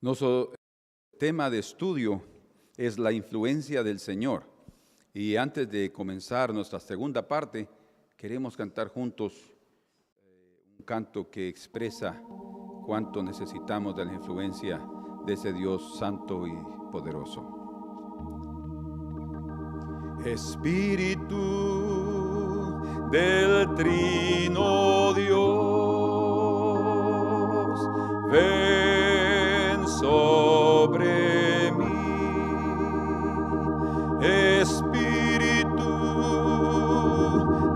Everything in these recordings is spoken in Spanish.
Nuestro tema de estudio es la influencia del Señor. Y antes de comenzar nuestra segunda parte, queremos cantar juntos un canto que expresa cuánto necesitamos de la influencia de ese Dios santo y poderoso. Espíritu del Trino Dios, ven sobre mí. Espíritu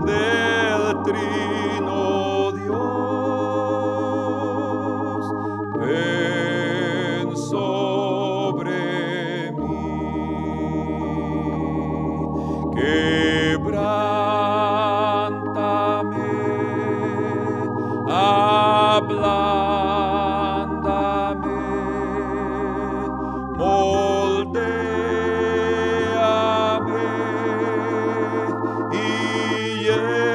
del Trino Dios, ven sobre mí. Quebrántame, ablándame, moldéame y lléname,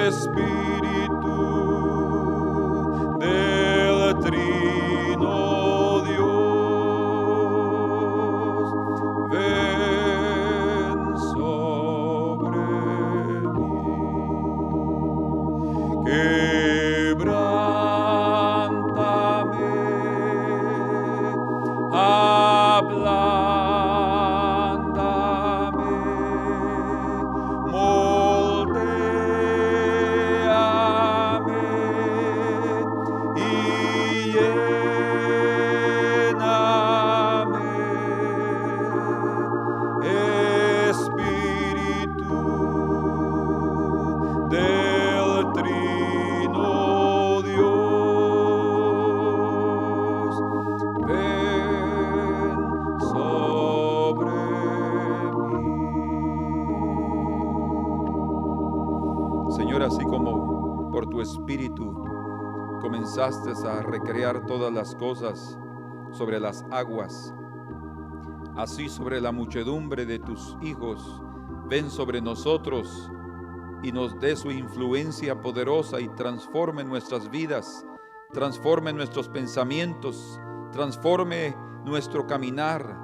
Espíritu del Trino Dios, ven sobre mí. Quebrántame, ablándame, moldéame y lléname, Espíritu del Trino Dios, ven sobre mí. Señor, así como por tu Espíritu comenzaste a recrear todas las cosas sobre las aguas, así sobre la muchedumbre de tus hijos, ven sobre nosotros y nos dé su influencia poderosa y transforme nuestras vidas, transforme nuestros pensamientos, transforme nuestro caminar,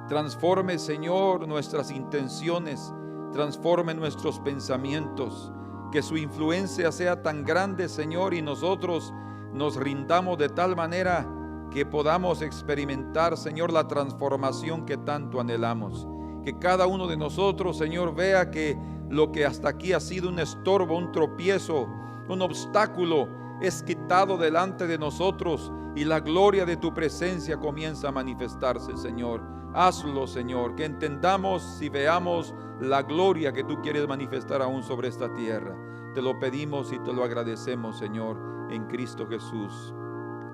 transforme, Señor, nuestras intenciones, transforme nuestros pensamientos, que su influencia sea tan grande, Señor, y nosotros nos rindamos de tal manera que podamos experimentar, Señor, la transformación que tanto anhelamos. Que cada uno de nosotros, Señor, vea que lo que hasta aquí ha sido un estorbo, un tropiezo, un obstáculo, es quitado delante de nosotros y la gloria de tu presencia comienza a manifestarse, Señor. Hazlo, Señor, que entendamos y veamos la gloria que tú quieres manifestar aún sobre esta tierra. Te lo pedimos y te lo agradecemos, Señor, en Cristo Jesús.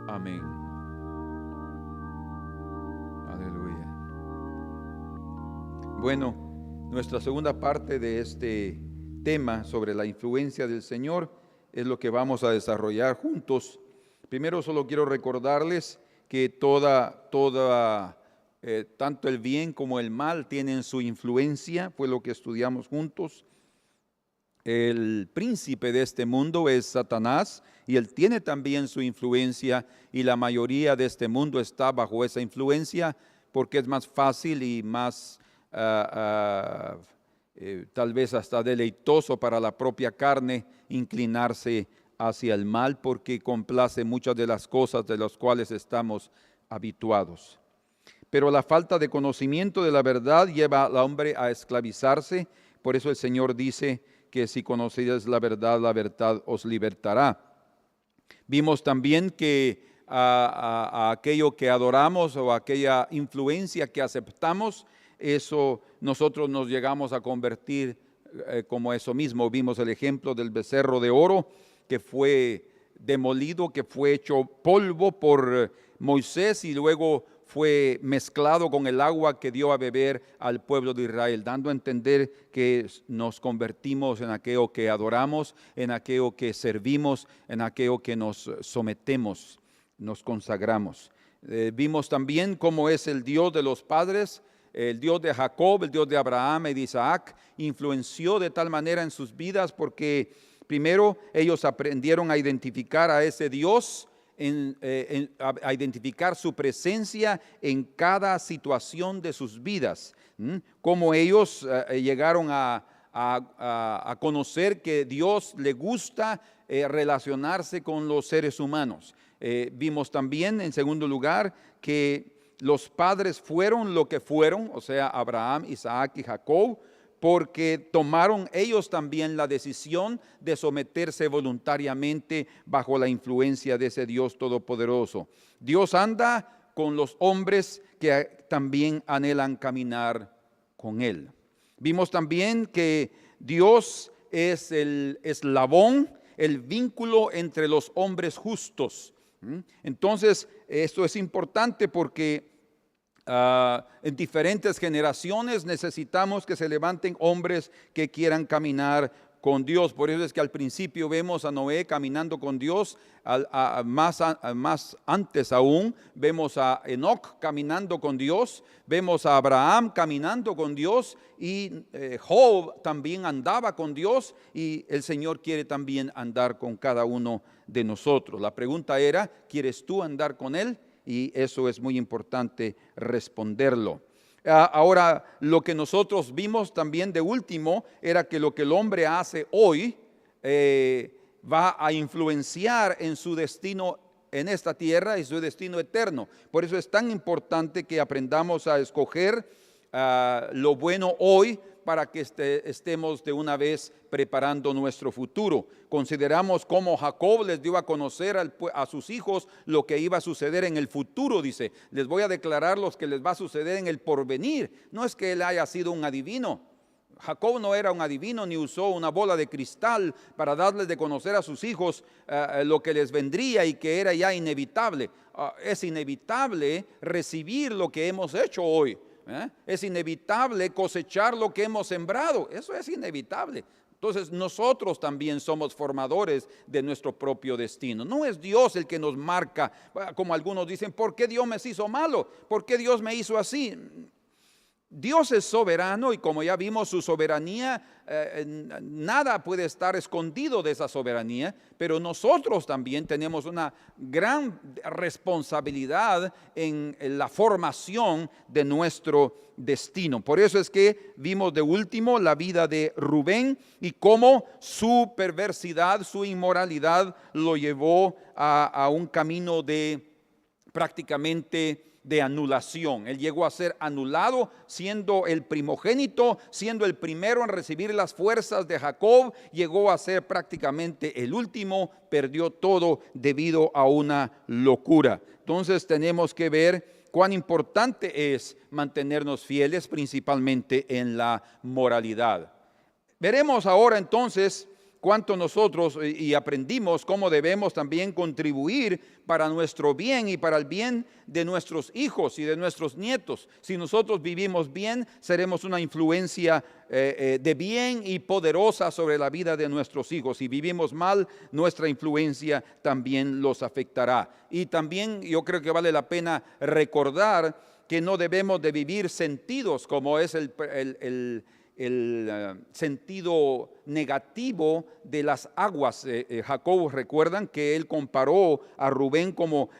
Amén. Aleluya. Bueno, nuestra segunda parte de este tema sobre la influencia del Señor es lo que vamos a desarrollar juntos. Primero solo quiero recordarles que tanto el bien como el mal tienen su influencia, fue lo que estudiamos juntos. El príncipe de este mundo es Satanás y él tiene también su influencia, y la mayoría de este mundo está bajo esa influencia porque es más fácil y más tal vez hasta deleitoso para la propia carne inclinarse hacia el mal, porque complace muchas de las cosas de las cuales estamos habituados. Pero la falta de conocimiento de la verdad lleva al hombre a esclavizarse. Por eso el Señor dice que si conocéis la verdad os libertará. Vimos también que a aquello que adoramos o aquella influencia que aceptamos, eso nosotros nos llegamos a convertir como eso mismo. Vimos el ejemplo del becerro de oro que fue demolido, que fue hecho polvo por Moisés y luego fue mezclado con el agua que dio a beber al pueblo de Israel, dando a entender que nos convertimos en aquello que adoramos, en aquello que servimos, en aquello que nos sometemos, nos consagramos. Vimos también cómo es el Dios de los padres, el Dios de Jacob, el Dios de Abraham y de Isaac, influenció de tal manera en sus vidas porque Primero, ellos aprendieron a identificar a ese Dios, a identificar su presencia en cada situación de sus vidas. Como ellos llegaron a conocer que Dios le gusta relacionarse con los seres humanos. Vimos también, en segundo lugar, que los padres fueron lo que fueron, o sea, Abraham, Isaac y Jacob, porque tomaron ellos también la decisión de someterse voluntariamente bajo la influencia de ese Dios todopoderoso. Dios anda con los hombres que también anhelan caminar con Él. Vimos también que Dios es el eslabón, el vínculo entre los hombres justos. Entonces, esto es importante porque en diferentes generaciones necesitamos que se levanten hombres que quieran caminar con Dios. Por eso es que al principio vemos a Noé caminando con Dios, más antes aún vemos a Enoc caminando con Dios, vemos a Abraham caminando con Dios y Job también andaba con Dios, y el Señor quiere también andar con cada uno de nosotros. La pregunta era, ¿quieres tú andar con Él? Y eso es muy importante responderlo. Ahora, lo que nosotros vimos también de último era que lo que el hombre hace hoy va a influenciar en su destino en esta tierra y su destino eterno. Por eso es tan importante que aprendamos a escoger lo bueno hoy, para que estemos de una vez preparando nuestro futuro. Consideramos cómo Jacob les dio a conocer a sus hijos lo que iba a suceder en el futuro. Dice, les voy a declarar lo que les va a suceder en el porvenir. No es que él haya sido un adivino. Jacob no era un adivino ni usó una bola de cristal para darles de conocer a sus hijos lo que les vendría y que era ya inevitable. Es inevitable recibir lo que hemos hecho hoy. Es inevitable cosechar lo que hemos sembrado. Eso es inevitable. Entonces nosotros también somos formadores de nuestro propio destino. No es Dios el que nos marca, como algunos dicen, ¿por qué Dios me hizo malo? ¿Por qué Dios me hizo así? Dios es soberano y como ya vimos su soberanía, nada puede estar escondido de esa soberanía, pero nosotros también tenemos una gran responsabilidad en la formación de nuestro destino. Por eso es que vimos de último la vida de Rubén y cómo su perversidad, su inmoralidad lo llevó a un camino de prácticamente de anulación. Él llegó a ser anulado siendo el primogénito, siendo el primero en recibir las fuerzas de Jacob, llegó a ser prácticamente el último, perdió todo debido a una locura. Entonces tenemos que ver cuán importante es mantenernos fieles principalmente en la moralidad. Veremos ahora entonces cuánto nosotros y aprendimos cómo debemos también contribuir para nuestro bien y para el bien de nuestros hijos y de nuestros nietos. Si nosotros vivimos bien, seremos una influencia de bien y poderosa sobre la vida de nuestros hijos. Si vivimos mal, nuestra influencia también los afectará. Y también yo creo que vale la pena recordar que no debemos de vivir sentidos como es el sentido negativo de las aguas. Jacob, recuerdan que él comparó a Rubén como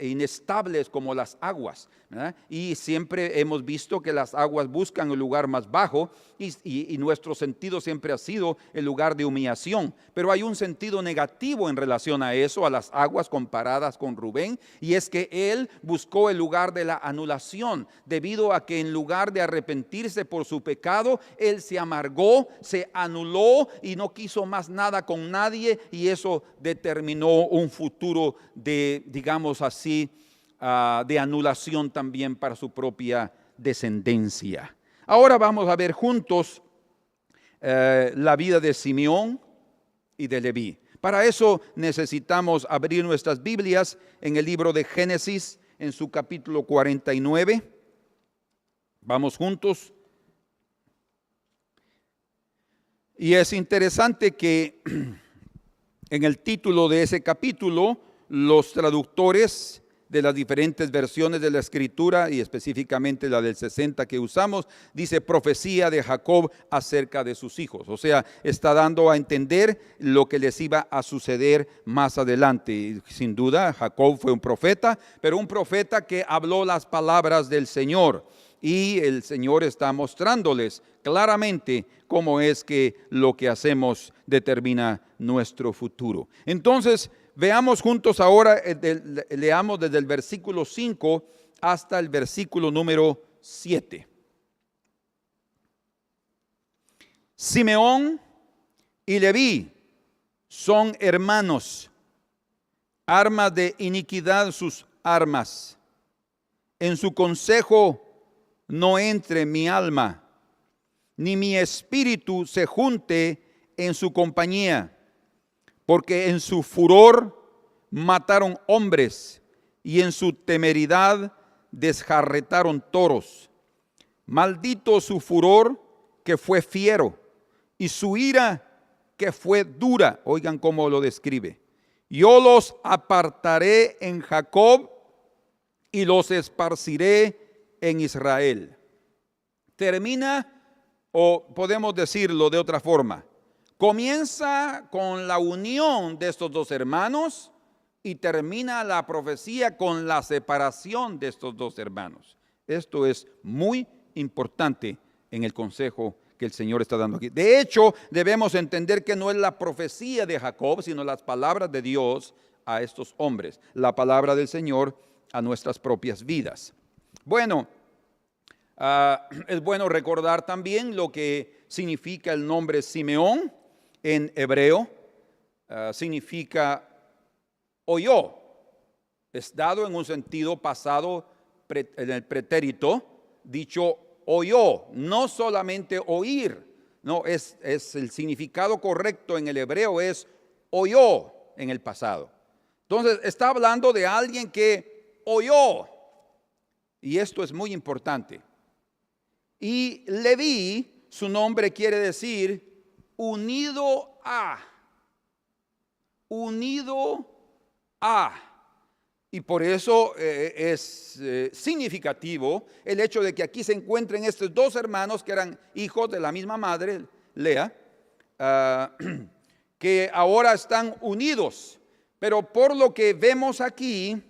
inestables como las aguas, ¿verdad? Y siempre hemos visto que las aguas buscan el lugar más bajo y nuestro sentido siempre ha sido el lugar de humillación, pero hay un sentido negativo en relación a eso, a las aguas comparadas con Rubén, y es que él buscó el lugar de la anulación, debido a que en lugar de arrepentirse por su pecado, él se amargó, se anuló y no quiso más nada con nadie, y eso determinó un futuro de, digamos así, de anulación también para su propia descendencia. Ahora vamos a ver juntos la vida de Simeón y de Leví. Para eso necesitamos abrir nuestras Biblias en el libro de Génesis, en su capítulo 49. Vamos juntos. Y es interesante que en el título de ese capítulo, los traductores de las diferentes versiones de la Escritura, y específicamente la del 60 que usamos, dice profecía de Jacob acerca de sus hijos. O sea, está dando a entender lo que les iba a suceder más adelante. Y sin duda, Jacob fue un profeta, pero un profeta que habló las palabras del Señor. Y el Señor está mostrándoles claramente cómo es que lo que hacemos determina nuestro futuro. Entonces, veamos juntos ahora, leamos desde el versículo 5 hasta el versículo número 7. Simeón y Leví son hermanos, armas de iniquidad sus armas. En su consejo no entre mi alma, ni mi espíritu se junte en su compañía, porque en su furor mataron hombres y en su temeridad desjarretaron toros. Maldito su furor que fue fiero y su ira que fue dura. Oigan cómo lo describe. Yo los apartaré en Jacob y los esparciré en Israel. Termina, o podemos decirlo de otra forma, comienza con la unión de estos dos hermanos y termina la profecía con la separación de estos dos hermanos. Esto es muy importante en el consejo que el Señor está dando aquí. De hecho, debemos entender que no es la profecía de Jacob, sino las palabras de Dios a estos hombres, la palabra del Señor a nuestras propias vidas. Bueno, es bueno recordar también lo que significa el nombre Simeón en hebreo. Significa oyó. Es dado en un sentido pasado en el pretérito, dicho oyó, no solamente oír. No, es el significado correcto en el hebreo es oyó en el pasado. Entonces está hablando de alguien que oyó. Y esto es muy importante. Y Leví, su nombre quiere decir unido a. Unido a. Y por eso es significativo el hecho de que aquí se encuentren estos dos hermanos que eran hijos de la misma madre, Lea, que ahora están unidos. Pero por lo que vemos aquí,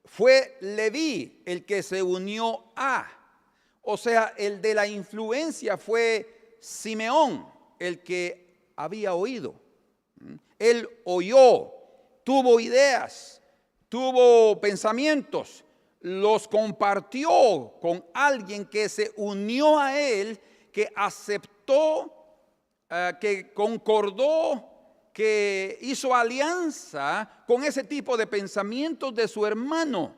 fue Leví el que se unió a. O sea, el de la influencia fue Simeón, el que había oído. Él oyó, tuvo ideas, tuvo pensamientos, los compartió con alguien que se unió a él, que aceptó, que concordó, que hizo alianza con ese tipo de pensamientos de su hermano.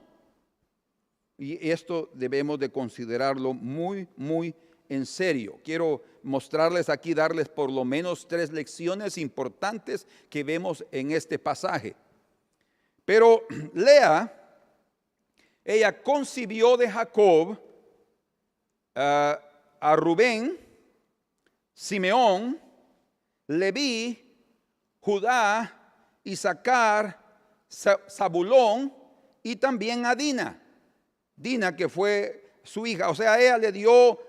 Y esto debemos de considerarlo muy, muy en serio. Quiero mostrarles aquí, darles por lo menos 3 lecciones importantes que vemos en este pasaje. Pero Lea, ella concibió de Jacob a Rubén, Simeón, Leví, Judá, Isaacar, Zabulón y también a Dina. Dina, que fue su hija. O sea, ella le dio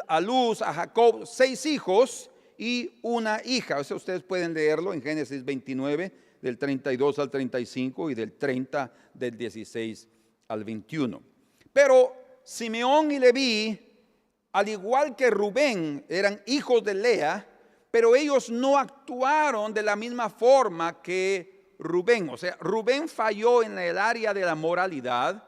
a luz a Jacob 6 hijos y una hija. O sea, ustedes pueden leerlo en Génesis 29, del 32 al 35 y del 30, del 16 al 21. Pero Simeón y Leví, al igual que Rubén, eran hijos de Lea, pero ellos no actuaron de la misma forma que Rubén. O sea, Rubén falló en el área de la moralidad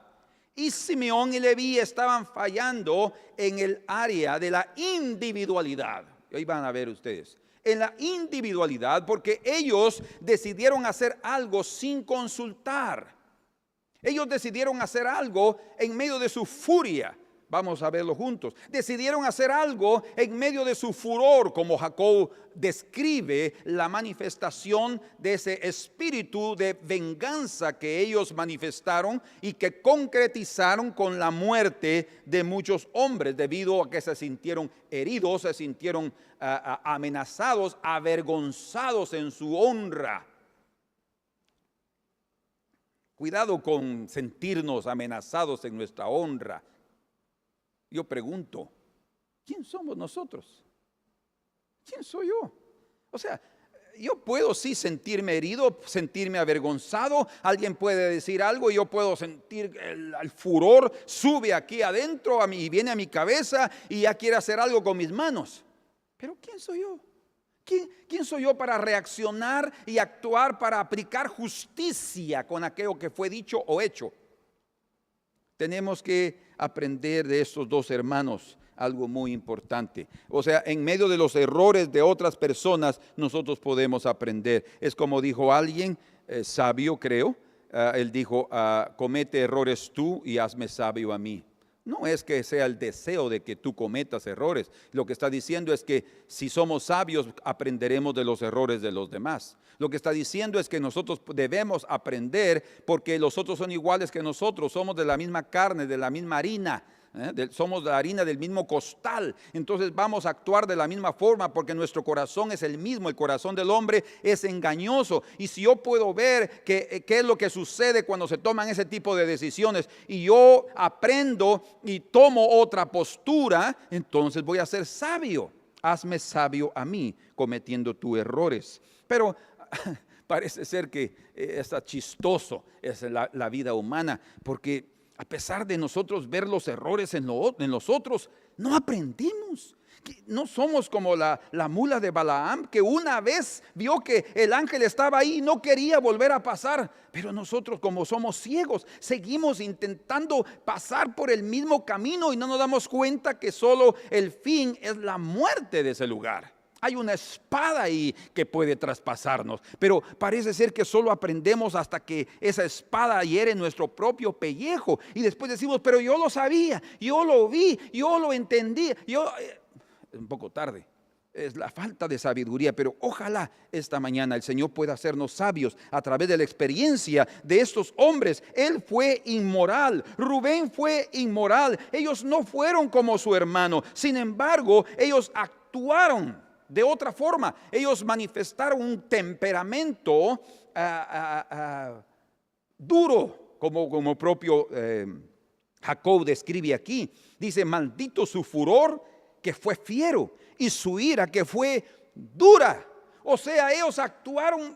y Simeón y Leví estaban fallando en el área de la individualidad. Ahí van a ver ustedes. En la individualidad, porque ellos decidieron hacer algo sin consultar. Ellos decidieron hacer algo en medio de su furia. Vamos a verlo juntos. Decidieron hacer algo en medio de su furor, como Jacob describe la manifestación de ese espíritu de venganza que ellos manifestaron y que concretizaron con la muerte de muchos hombres, debido a que se sintieron heridos, se sintieron amenazados, avergonzados en su honra. Cuidado con sentirnos amenazados en nuestra honra. Yo pregunto, ¿quién somos nosotros? ¿Quién soy yo? O sea, yo puedo sí sentirme herido, sentirme avergonzado. Alguien puede decir algo y yo puedo sentir el furor sube aquí adentro a mí y viene a mi cabeza y ya quiere hacer algo con mis manos. Pero ¿quién soy yo? ¿Quién soy yo para reaccionar y actuar, para aplicar justicia con aquello que fue dicho o hecho? Tenemos que aprender de estos dos hermanos algo muy importante. O sea, en medio de los errores de otras personas, nosotros podemos aprender. Es como dijo alguien sabio, creo. Él dijo, comete errores tú y hazme sabio a mí. No es que sea el deseo de que tú cometas errores. Lo que está diciendo es que si somos sabios, aprenderemos de los errores de los demás. Lo que está diciendo es que nosotros debemos aprender porque los otros son iguales que nosotros. Somos de la misma carne, de la misma harina. Somos la harina del mismo costal. Entonces vamos a actuar de la misma forma porque nuestro corazón es el mismo. El corazón del hombre es engañoso. Y si yo puedo ver qué es lo que sucede cuando se toman ese tipo de decisiones y yo aprendo y tomo otra postura, entonces voy a ser sabio. Hazme sabio a mí cometiendo tus errores. Pero parece ser que está chistoso es la vida humana, porque a pesar de nosotros ver los errores en los otros, no aprendimos. No somos como la mula de Balaam, que una vez vio que el ángel estaba ahí y no quería volver a pasar. Pero nosotros, como somos ciegos, seguimos intentando pasar por el mismo camino y no nos damos cuenta que solo el fin es la muerte de ese lugar. Hay una espada ahí que puede traspasarnos, pero parece ser que solo aprendemos hasta que esa espada hiere nuestro propio pellejo y después decimos, pero yo lo sabía, yo lo vi, yo lo entendí. Es un poco tarde, es la falta de sabiduría, pero ojalá esta mañana el Señor pueda hacernos sabios a través de la experiencia de estos hombres. Él fue inmoral, Rubén fue inmoral, ellos no fueron como su hermano, sin embargo, ellos actuaron de otra forma. Ellos manifestaron un temperamento duro, como propio Jacob describe aquí. Dice, maldito su furor que fue fiero y su ira que fue dura. O sea, ellos actuaron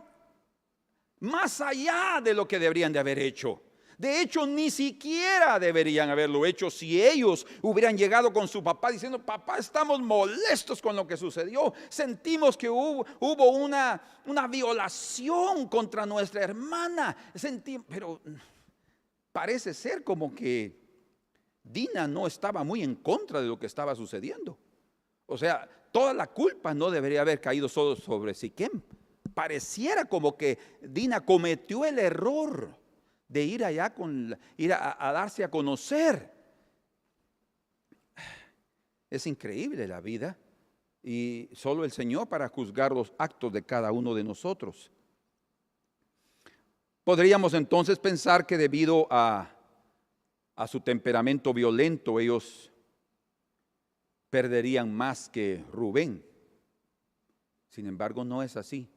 más allá de lo que deberían de haber hecho. De hecho, ni siquiera deberían haberlo hecho si ellos hubieran llegado con su papá diciendo, papá, estamos molestos con lo que sucedió. Sentimos que hubo una violación contra nuestra hermana. Pero parece ser como que Dina no estaba muy en contra de lo que estaba sucediendo. O sea, toda la culpa no debería haber caído solo sobre Siquem. Pareciera como que Dina cometió el error de ir allá, ir a darse a conocer. Es increíble la vida y solo el Señor para juzgar los actos de cada uno de nosotros. Podríamos entonces pensar que debido a su temperamento violento ellos perderían más que Rubén. Sin embargo, no es así.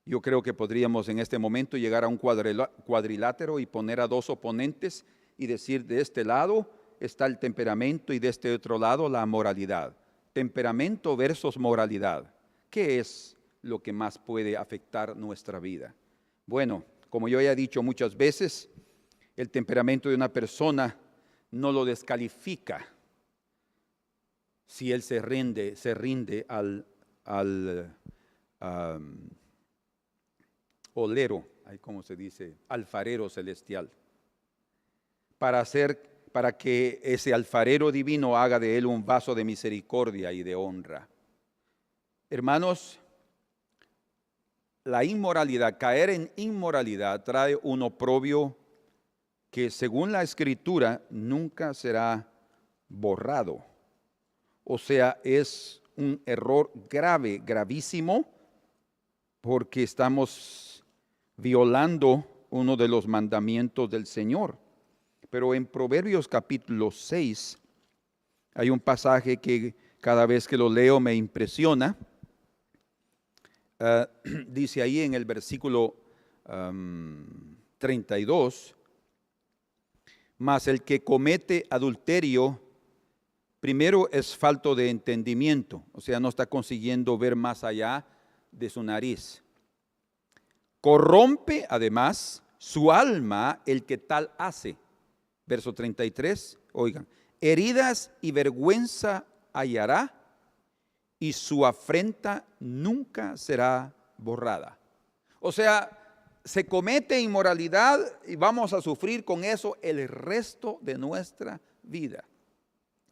Yo creo que podríamos en este momento llegar a un cuadrilátero y poner a dos oponentes y decir, de este lado está el temperamento y de este otro lado la moralidad. Temperamento versus moralidad. ¿Qué es lo que más puede afectar nuestra vida? Bueno, como yo ya he dicho muchas veces, el temperamento de una persona no lo descalifica si él se rinde al olero, ¿cómo se dice? Alfarero celestial. Para que ese alfarero divino haga de él un vaso de misericordia y de honra. Hermanos, la inmoralidad, caer en inmoralidad trae un oprobio que según la Escritura nunca será borrado. O sea, es un error grave, gravísimo, porque estamos violando uno de los mandamientos del Señor. Pero en Proverbios capítulo 6 hay un pasaje que cada vez que lo leo me impresiona. Dice ahí en el versículo 32, mas el que comete adulterio, primero es falto de entendimiento, o sea, no está consiguiendo ver más allá de su nariz. Corrompe además su alma el que tal hace. Verso 33, oigan, heridas y vergüenza hallará y su afrenta nunca será borrada. O sea, se comete inmoralidad y vamos a sufrir con eso el resto de nuestra vida.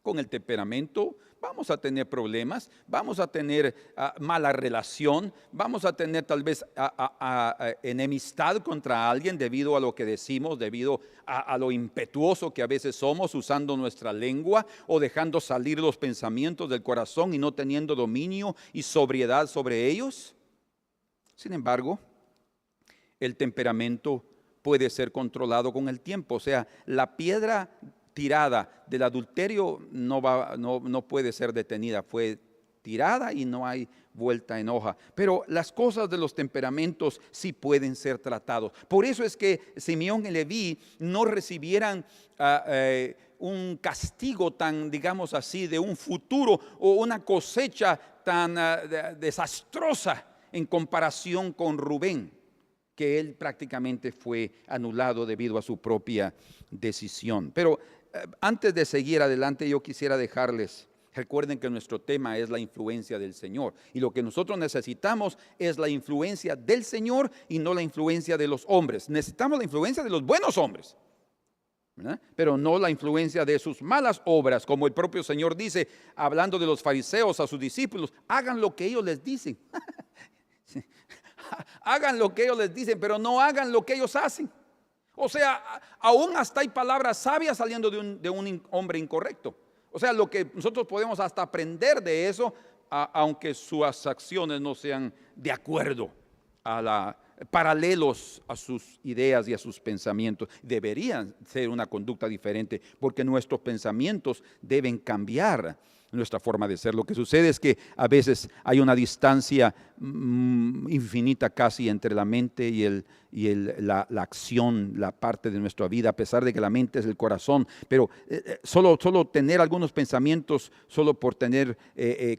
Con el temperamento vamos a tener problemas, vamos a tener mala relación, vamos a tener tal vez enemistad contra alguien debido a lo que decimos, debido a lo impetuoso que a veces somos usando nuestra lengua o dejando salir los pensamientos del corazón y no teniendo dominio y sobriedad sobre ellos. Sin embargo, el temperamento puede ser controlado con el tiempo, o sea, la piedra tirada del adulterio no puede ser detenida, fue tirada y no hay vuelta en hoja. Pero las cosas de los temperamentos sí pueden ser tratados. Por eso es que Simeón y Leví no recibieran un castigo tan, digamos así, de un futuro o una cosecha tan desastrosa en comparación con Rubén, que él prácticamente fue anulado debido a su propia decisión. Pero antes de seguir adelante, yo quisiera dejarles, recuerden que nuestro tema es la influencia del Señor. Y lo que nosotros necesitamos es la influencia del Señor y no la influencia de los hombres. Necesitamos la influencia de los buenos hombres, ¿verdad? Pero no la influencia de sus malas obras. Como el propio Señor dice, hablando de los fariseos a sus discípulos, hagan lo que ellos les dicen. Hagan lo que ellos les dicen, pero no hagan lo que ellos hacen. O sea, aún hasta hay palabras sabias saliendo de un hombre incorrecto. O sea, lo que nosotros podemos hasta aprender de eso, aunque sus acciones no sean de acuerdo paralelos a sus ideas y a sus pensamientos. Deberían ser una conducta diferente, porque nuestros pensamientos deben cambiar nuestra forma de ser. Lo que sucede es que a veces hay una distancia infinita casi entre la mente y la acción, la parte de nuestra vida, a pesar de que la mente es el corazón. Pero solo tener algunos pensamientos, solo por tener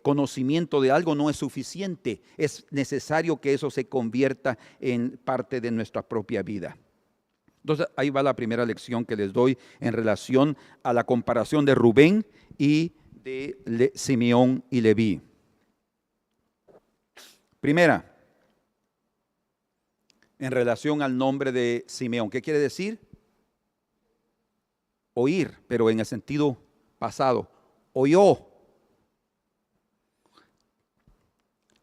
conocimiento de algo no es suficiente. Es necesario que eso se convierta en parte de nuestra propia vida. Entonces ahí va la primera lección que les doy en relación a la comparación de Rubén y de Simeón y Leví. Primera, en relación al nombre de Simeón. ¿Qué quiere decir? Oír, pero en el sentido pasado. Oyó.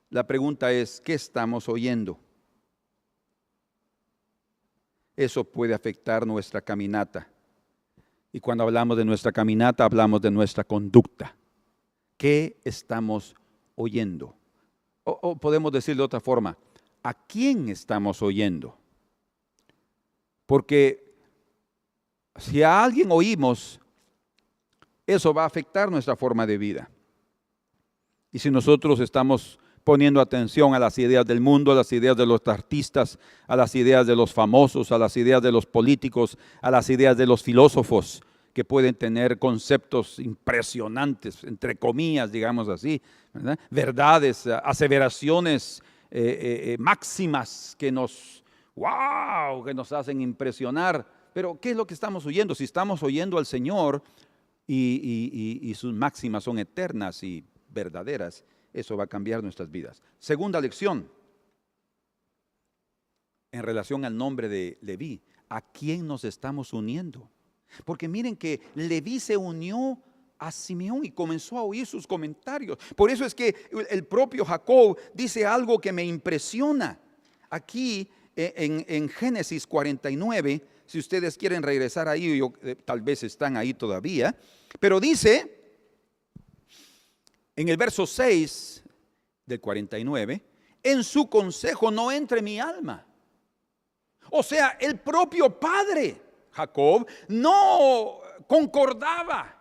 La pregunta es, ¿qué estamos oyendo? Eso puede afectar nuestra caminata. Y cuando hablamos de nuestra caminata, hablamos de nuestra conducta. ¿Qué estamos oyendo? O podemos decir de otra forma, ¿a quién estamos oyendo? Porque si a alguien oímos, eso va a afectar nuestra forma de vida. Y si nosotros estamos poniendo atención a las ideas del mundo, a las ideas de los artistas, a las ideas de los famosos, a las ideas de los políticos, a las ideas de los filósofos, que pueden tener conceptos impresionantes, entre comillas, digamos así, ¿verdad? Verdades, aseveraciones máximas que nos hacen impresionar. Pero ¿qué es lo que estamos oyendo? Si estamos oyendo al Señor y sus máximas son eternas y verdaderas, eso va a cambiar nuestras vidas. Segunda lección, en relación al nombre de Leví, ¿a quién nos estamos uniendo? Porque miren que Leví se unió a Simeón y comenzó a oír sus comentarios. Por eso es que el propio Jacob dice algo que me impresiona. Aquí en Génesis 49, si ustedes quieren regresar ahí, tal vez están ahí todavía, pero dice en el verso 6 del 49, en su consejo no entre mi alma. O sea, el propio padre Jacob no concordaba,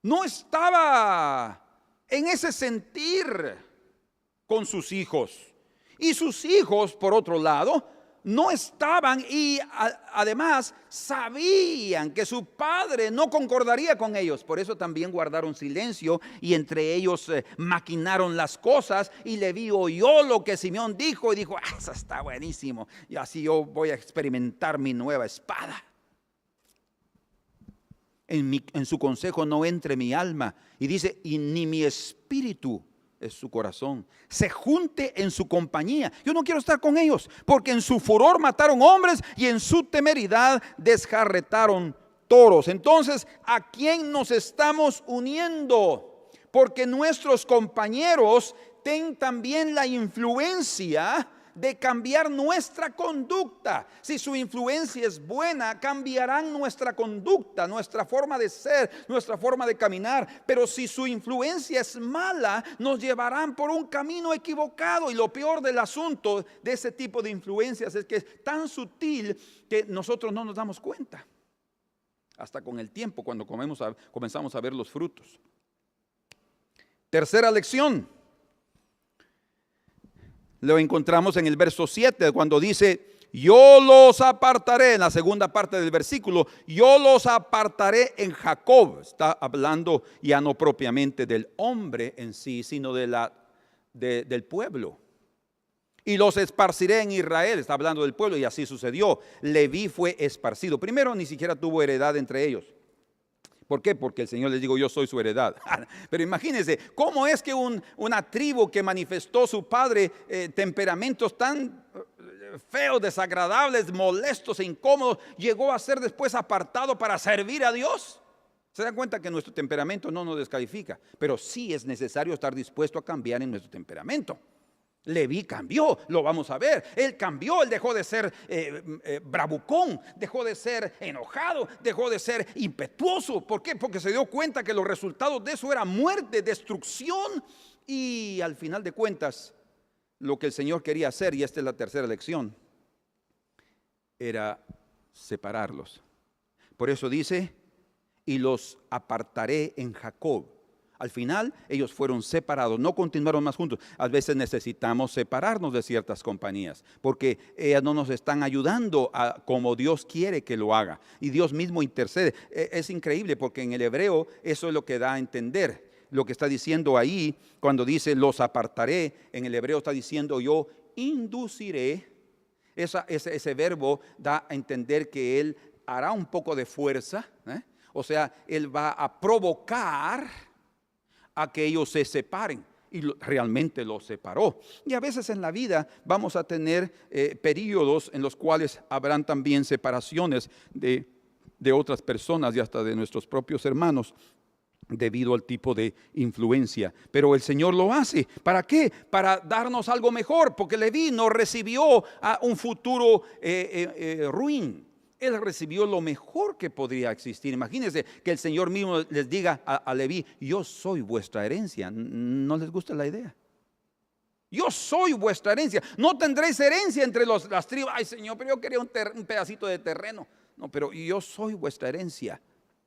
no estaba en ese sentir con sus hijos. Y sus hijos, por otro lado, no estaban y además sabían que su padre no concordaría con ellos. Por eso también guardaron silencio y entre ellos maquinaron las cosas. Y Leví oyó lo que Simeón dijo y dijo: eso está buenísimo, y así yo voy a experimentar mi nueva espada. En su consejo no entre mi alma. Y dice: y ni mi espíritu, es su corazón, se junte en su compañía. Yo no quiero estar con ellos, porque en su furor mataron hombres y en su temeridad desjarretaron toros. Entonces, ¿a quién nos estamos uniendo? Porque nuestros compañeros tienen también la influencia de cambiar nuestra conducta. Si su influencia es buena, cambiarán nuestra conducta, nuestra forma de ser, nuestra forma de caminar. Pero si su influencia es mala, nos llevarán por un camino equivocado. Y lo peor del asunto de ese tipo de influencias es que es tan sutil que nosotros no nos damos cuenta. Hasta con el tiempo, cuando comenzamos a ver los frutos. Tercera lección. Lo encontramos en el verso 7, cuando dice: yo los apartaré. En la segunda parte del versículo, yo los apartaré en Jacob. Está hablando ya no propiamente del hombre en sí, sino del pueblo. Y los esparciré en Israel. Está hablando del pueblo, y así sucedió. Leví fue esparcido. Primero, ni siquiera tuvo heredad entre ellos. ¿Por qué? Porque el Señor les dijo: yo soy su heredad. Pero imagínense, ¿cómo es que una tribu que manifestó su padre temperamentos tan feos, desagradables, molestos e incómodos, llegó a ser después apartado para servir a Dios? Se dan cuenta que nuestro temperamento no nos descalifica, pero sí es necesario estar dispuesto a cambiar en nuestro temperamento. Leví cambió, lo vamos a ver. Él cambió, él dejó de ser bravucón, dejó de ser enojado, dejó de ser impetuoso. ¿Por qué? Porque se dio cuenta que los resultados de eso era muerte, destrucción. Y al final de cuentas, lo que el Señor quería hacer, y esta es la tercera lección, era separarlos. Por eso dice: y los apartaré en Jacob. Al final ellos fueron separados, no continuaron más juntos. A veces necesitamos separarnos de ciertas compañías, porque ellas no nos están ayudando como Dios quiere que lo haga. Y Dios mismo intercede. Es increíble, porque en el hebreo eso es lo que da a entender. Lo que está diciendo ahí, cuando dice los apartaré, en el hebreo está diciendo: yo induciré. Ese verbo da a entender que Él hará un poco de fuerza, o sea, Él va a provocar a que ellos se separen, y realmente los separó. Y a veces en la vida vamos a tener periodos en los cuales habrán también separaciones de otras personas y hasta de nuestros propios hermanos, debido al tipo de influencia. Pero el Señor lo hace. ¿Para qué? Para darnos algo mejor, porque Leví no recibió un futuro ruin. Él recibió lo mejor que podría existir. Imagínense que el Señor mismo les diga a Leví: yo soy vuestra herencia. ¿No les gusta la idea? Yo soy vuestra herencia. No tendréis herencia entre las tribus. Ay, Señor, pero yo quería un pedacito de terreno. No, pero yo soy vuestra herencia.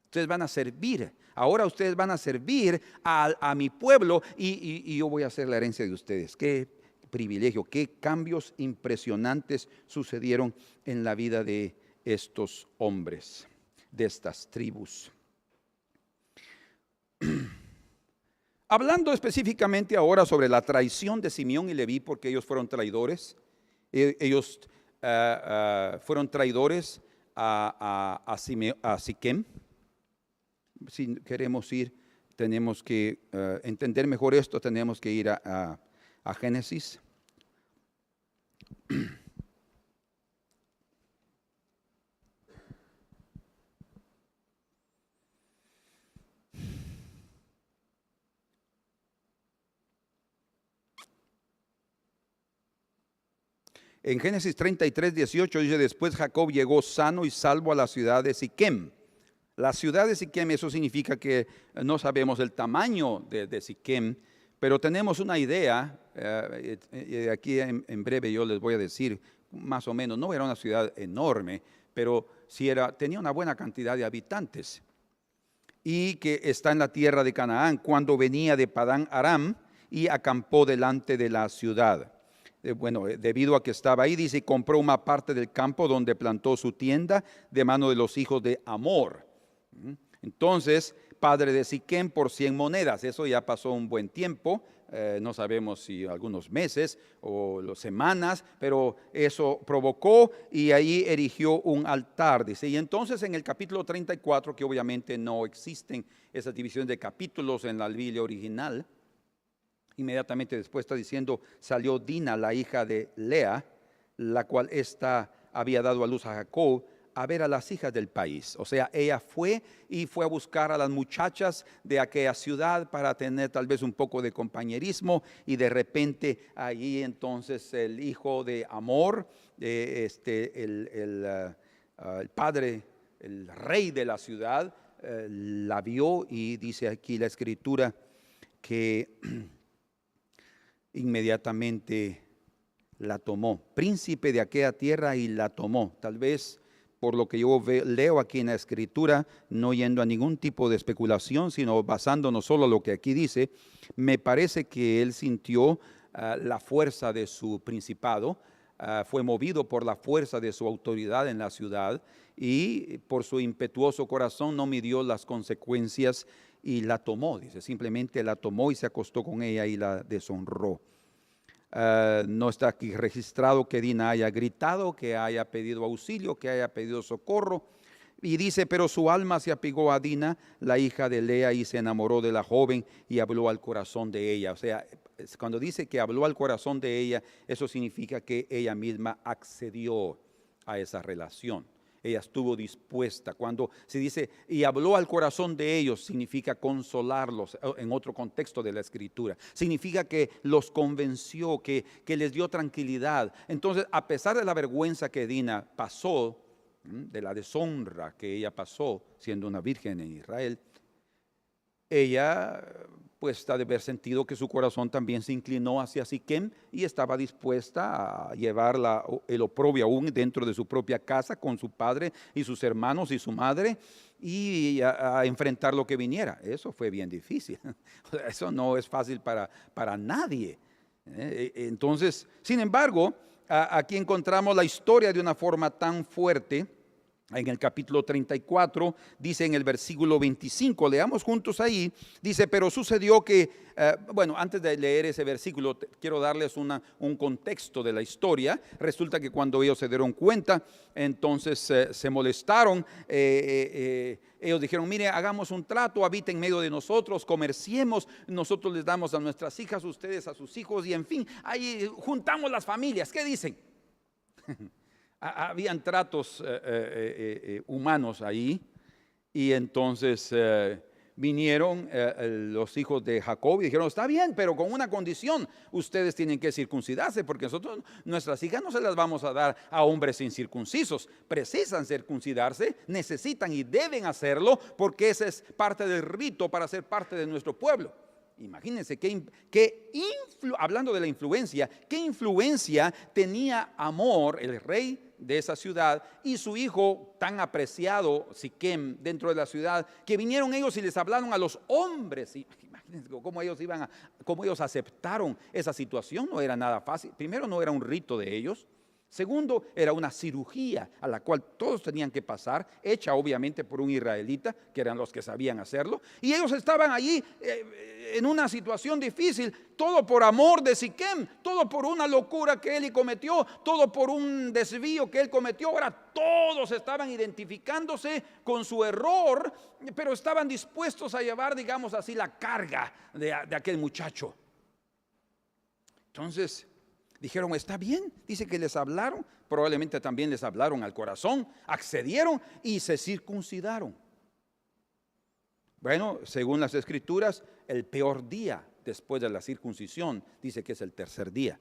Ustedes van a servir. Ahora ustedes van a servir a mi pueblo, y yo voy a ser la herencia de ustedes. Qué privilegio, qué cambios impresionantes sucedieron en la vida de estos hombres, de estas tribus. Hablando específicamente ahora sobre la traición de Simeón y Leví, porque ellos fueron traidores. Ellos fueron traidores a Siquem. Si queremos tenemos que entender mejor esto, tenemos que ir a Génesis. En Génesis 33, 18 dice: después Jacob llegó sano y salvo a la ciudad de Siquem. La ciudad de Siquem, eso significa que no sabemos el tamaño de Siquem, pero tenemos una idea. Aquí en breve yo les voy a decir más o menos. No era una ciudad enorme, pero sí tenía una buena cantidad de habitantes, y que está en la tierra de Canaán, cuando venía de Padán Aram y acampó delante de la ciudad. debido a que estaba ahí, dice, compró una parte del campo donde plantó su tienda de mano de los hijos de Hamor. Entonces, padre de Siquem, por 100 monedas. Eso ya pasó un buen tiempo. No sabemos si algunos meses o semanas, pero eso provocó y ahí erigió un altar, dice. Y entonces en el capítulo 34, que obviamente no existen esas divisiones de capítulos en la Biblia original, inmediatamente después está diciendo, salió Dina, la hija de Lea, la cual había dado a luz a Jacob, a ver a las hijas del país. O sea, ella fue a buscar a las muchachas de aquella ciudad para tener tal vez un poco de compañerismo, y de repente allí entonces el hijo de Hamor, el padre, el rey de la ciudad, la vio, y dice aquí la escritura que inmediatamente la tomó, príncipe de aquella tierra, y la tomó. Tal vez por lo que yo leo aquí en la escritura, no yendo a ningún tipo de especulación, sino basándonos solo en lo que aquí dice, me parece que él sintió la fuerza de su principado, fue movido por la fuerza de su autoridad en la ciudad, y por su impetuoso corazón no midió las consecuencias y la tomó, dice, simplemente la tomó y se acostó con ella y la deshonró. No está aquí registrado que Dina haya gritado, que haya pedido auxilio, que haya pedido socorro. Y dice, pero su alma se apegó a Dina, la hija de Lea, y se enamoró de la joven y habló al corazón de ella. O sea, cuando dice que habló al corazón de ella, eso significa que ella misma accedió a esa relación. Ella estuvo dispuesta. Cuando se dice, y habló al corazón de ellos, significa consolarlos, en otro contexto de la escritura. Significa que los convenció, que les dio tranquilidad. Entonces, a pesar de la vergüenza que Dina pasó, de la deshonra que ella pasó siendo una virgen en Israel, ella pues está de haber sentido que su corazón también se inclinó hacia Siquem y estaba dispuesta a llevar el oprobio aún dentro de su propia casa con su padre y sus hermanos y su madre, y a enfrentar lo que viniera. Eso fue bien difícil. Eso no es fácil para nadie. Entonces, sin embargo, aquí encontramos la historia de una forma tan fuerte. En el capítulo 34, dice en el versículo 25, leamos juntos ahí, dice, pero sucedió que, bueno, antes de leer ese versículo, quiero darles un contexto de la historia. Resulta que cuando ellos se dieron cuenta, entonces se molestaron, ellos dijeron, mire, hagamos un trato, habita en medio de nosotros, comerciemos, nosotros les damos a nuestras hijas, ustedes a sus hijos, y en fin, ahí juntamos las familias. ¿Qué dicen? Habían tratos humanos ahí, y entonces vinieron los hijos de Jacob y dijeron, está bien, pero con una condición, ustedes tienen que circuncidarse, porque nosotros, nuestras hijas no se las vamos a dar a hombres incircuncisos, precisan circuncidarse, necesitan y deben hacerlo, porque ese es parte del rito para ser parte de nuestro pueblo. Imagínense hablando de la influencia, qué influencia tenía Hamor, el rey de esa ciudad, y su hijo tan apreciado, Siquem, dentro de la ciudad, que vinieron ellos y les hablaron a los hombres. Imagínense cómo ellos aceptaron esa situación. No era nada fácil. Primero, no era un rito de ellos. Segundo, era una cirugía a la cual todos tenían que pasar, hecha obviamente por un israelita, que eran los que sabían hacerlo. Y ellos estaban allí en una situación difícil, todo por amor de Siquem, todo por una locura que él cometió, todo por un desvío que él cometió. Ahora todos estaban identificándose con su error, pero estaban dispuestos a llevar, digamos así, la carga de aquel muchacho. Entonces dijeron, está bien, dice que les hablaron, probablemente también les hablaron al corazón, accedieron y se circuncidaron. Bueno, según las escrituras, el peor día después de la circuncisión, dice que es el tercer día.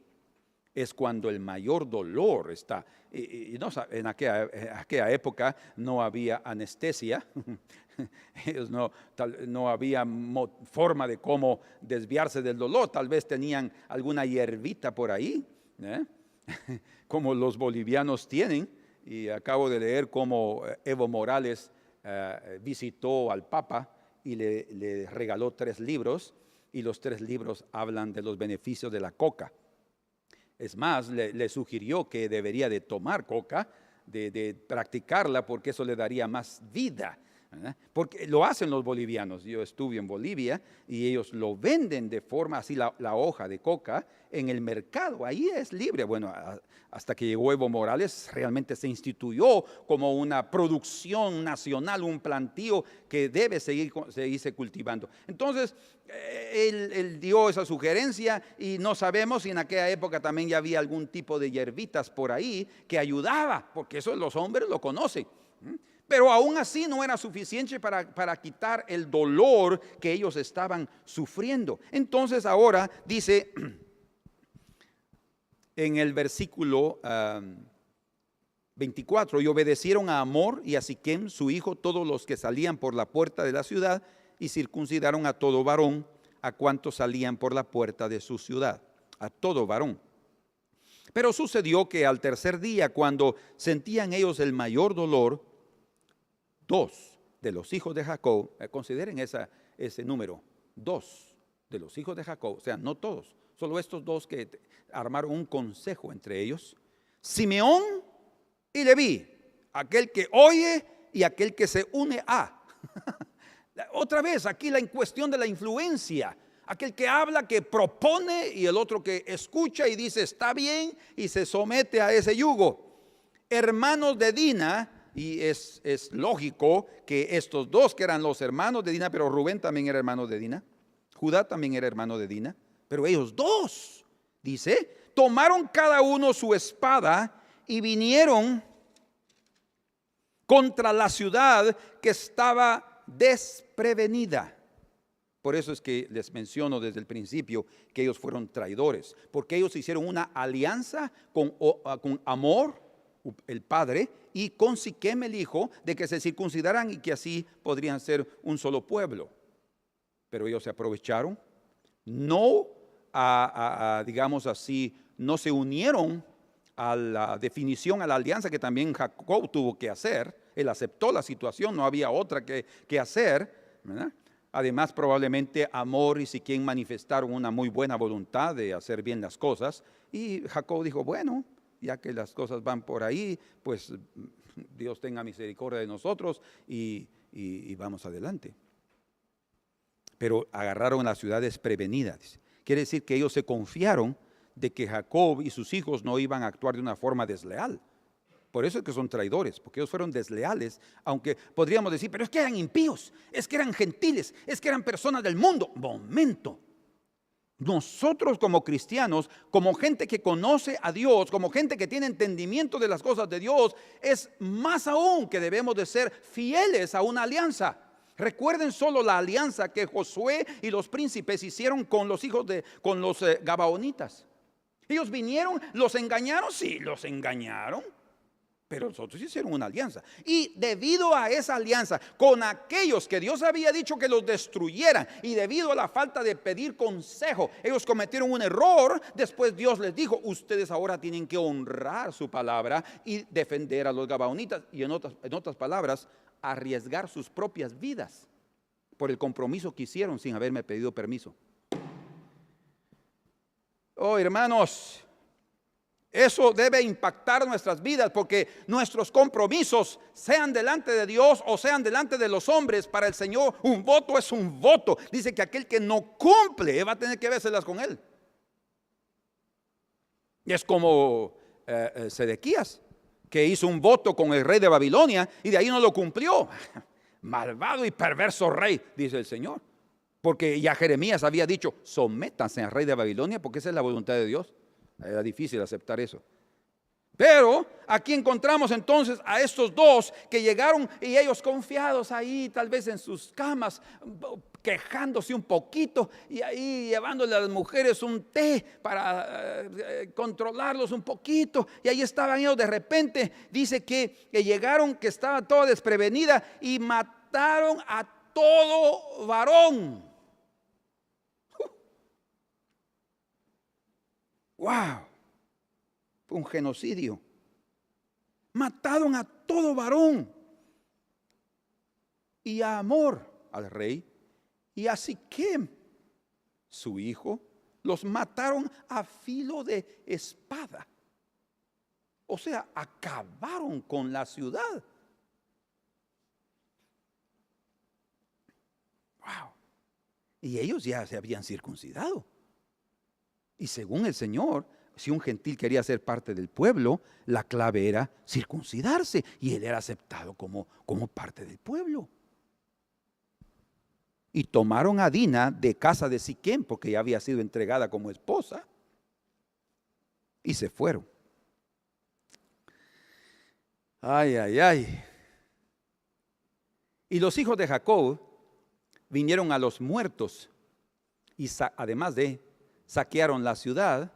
Es cuando el mayor dolor está. Y no, en aquella época no había anestesia, no había forma de cómo desviarse del dolor. Tal vez tenían alguna hierbita por ahí, como los bolivianos tienen. Y acabo de leer cómo Evo Morales visitó al Papa y le regaló 3 libros, y los 3 libros hablan de los beneficios de la coca. Es más, le sugirió que debería de tomar coca, de practicarla, porque eso le daría más vida, ¿verdad? Porque lo hacen los bolivianos. Yo estuve en Bolivia y ellos lo venden de forma así, la hoja de coca en el mercado. Ahí es libre. Bueno, hasta que llegó Evo Morales realmente se instituyó como una producción nacional, un plantío que debe seguirse cultivando. Entonces él dio esa sugerencia y no sabemos si en aquella época también ya había algún tipo de hierbitas por ahí que ayudaba, porque eso los hombres lo conocen. Pero aún así no era suficiente para quitar el dolor que ellos estaban sufriendo. Entonces ahora dice en el versículo 24, y obedecieron a Hamor y a Siquem, su hijo, todos los que salían por la puerta de la ciudad, y circuncidaron a todo varón, a cuantos salían por la puerta de su ciudad, a todo varón. Pero sucedió que al tercer día, cuando sentían ellos el mayor dolor, 2 de los hijos de Jacob, consideren ese número, 2 de los hijos de Jacob, o sea, no todos, solo estos 2 que armaron un consejo entre ellos, Simeón y Leví, aquel que oye y aquel que se une a. Otra vez, aquí la cuestión de la influencia, aquel que habla, que propone, y el otro que escucha y dice está bien y se somete a ese yugo. Hermanos de Dina. Y es lógico que estos 2 que eran los hermanos de Dina, pero Rubén también era hermano de Dina, Judá también era hermano de Dina, pero ellos 2, dice, tomaron cada uno su espada y vinieron contra la ciudad que estaba desprevenida. Por eso es que les menciono desde el principio que ellos fueron traidores, porque ellos hicieron una alianza con Hamor, el padre, y con Siquem el hijo, de que se circuncidaran y que así podrían ser un solo pueblo. Pero ellos se aprovecharon, no digamos así, no se unieron a la definición, a la alianza que también Jacob tuvo que hacer. Él aceptó la situación, no había otra que hacer, ¿verdad? Además, probablemente Hamor y Siquem manifestaron una muy buena voluntad de hacer bien las cosas, y Jacob dijo, bueno, ya que las cosas van por ahí, pues Dios tenga misericordia de nosotros y vamos adelante. Pero agarraron la ciudad desprevenida. Quiere decir que ellos se confiaron de que Jacob y sus hijos no iban a actuar de una forma desleal. Por eso es que son traidores, porque ellos fueron desleales, aunque podríamos decir, pero es que eran impíos, es que eran gentiles, es que eran personas del mundo. Momento. Nosotros como cristianos, como gente que conoce a Dios, como gente que tiene entendimiento de las cosas de Dios, es más aún que debemos de ser fieles a una alianza. Recuerden solo la alianza que Josué y los príncipes hicieron con los gabaonitas. Ellos vinieron, los engañaron, sí, los engañaron. Pero los otros hicieron una alianza. Y debido a esa alianza con aquellos que Dios había dicho que los destruyeran, y debido a la falta de pedir consejo, ellos cometieron un error. Después Dios les dijo, ustedes ahora tienen que honrar su palabra y defender a los gabaonitas. Y en otras palabras, arriesgar sus propias vidas por el compromiso que hicieron sin haberme pedido permiso. Oh, hermanos, eso debe impactar nuestras vidas, porque nuestros compromisos, sean delante de Dios o sean delante de los hombres, para el Señor un voto es un voto. Dice que aquel que no cumple va a tener que vérselas con él. Y es como Sedequías, que hizo un voto con el rey de Babilonia y de ahí no lo cumplió. Malvado y perverso rey, dice el Señor. Porque ya Jeremías había dicho, sométanse al rey de Babilonia, porque esa es la voluntad de Dios. Era difícil aceptar eso. Pero aquí encontramos entonces a estos 2 que llegaron, y ellos confiados ahí, tal vez en sus camas, quejándose un poquito, y ahí llevándole a las mujeres un té para controlarlos un poquito. Y ahí estaban ellos. De repente dice que llegaron, que estaba toda desprevenida, y mataron a todo varón. ¡Wow! Fue un genocidio. Mataron a todo varón. Y a Hamor, al rey, y a Siquem, su hijo, Los mataron a filo de espada. O sea, acabaron con la ciudad. Wow. Y ellos ya se habían circuncidado. Y según el Señor, si un gentil quería ser parte del pueblo, la clave era circuncidarse. Y él era aceptado como parte del pueblo. Y tomaron a Dina de casa de Siquem, porque ya había sido entregada como esposa, y se fueron. Ay, ay, ay. Y los hijos de Jacob vinieron a los muertos y además de saquearon la ciudad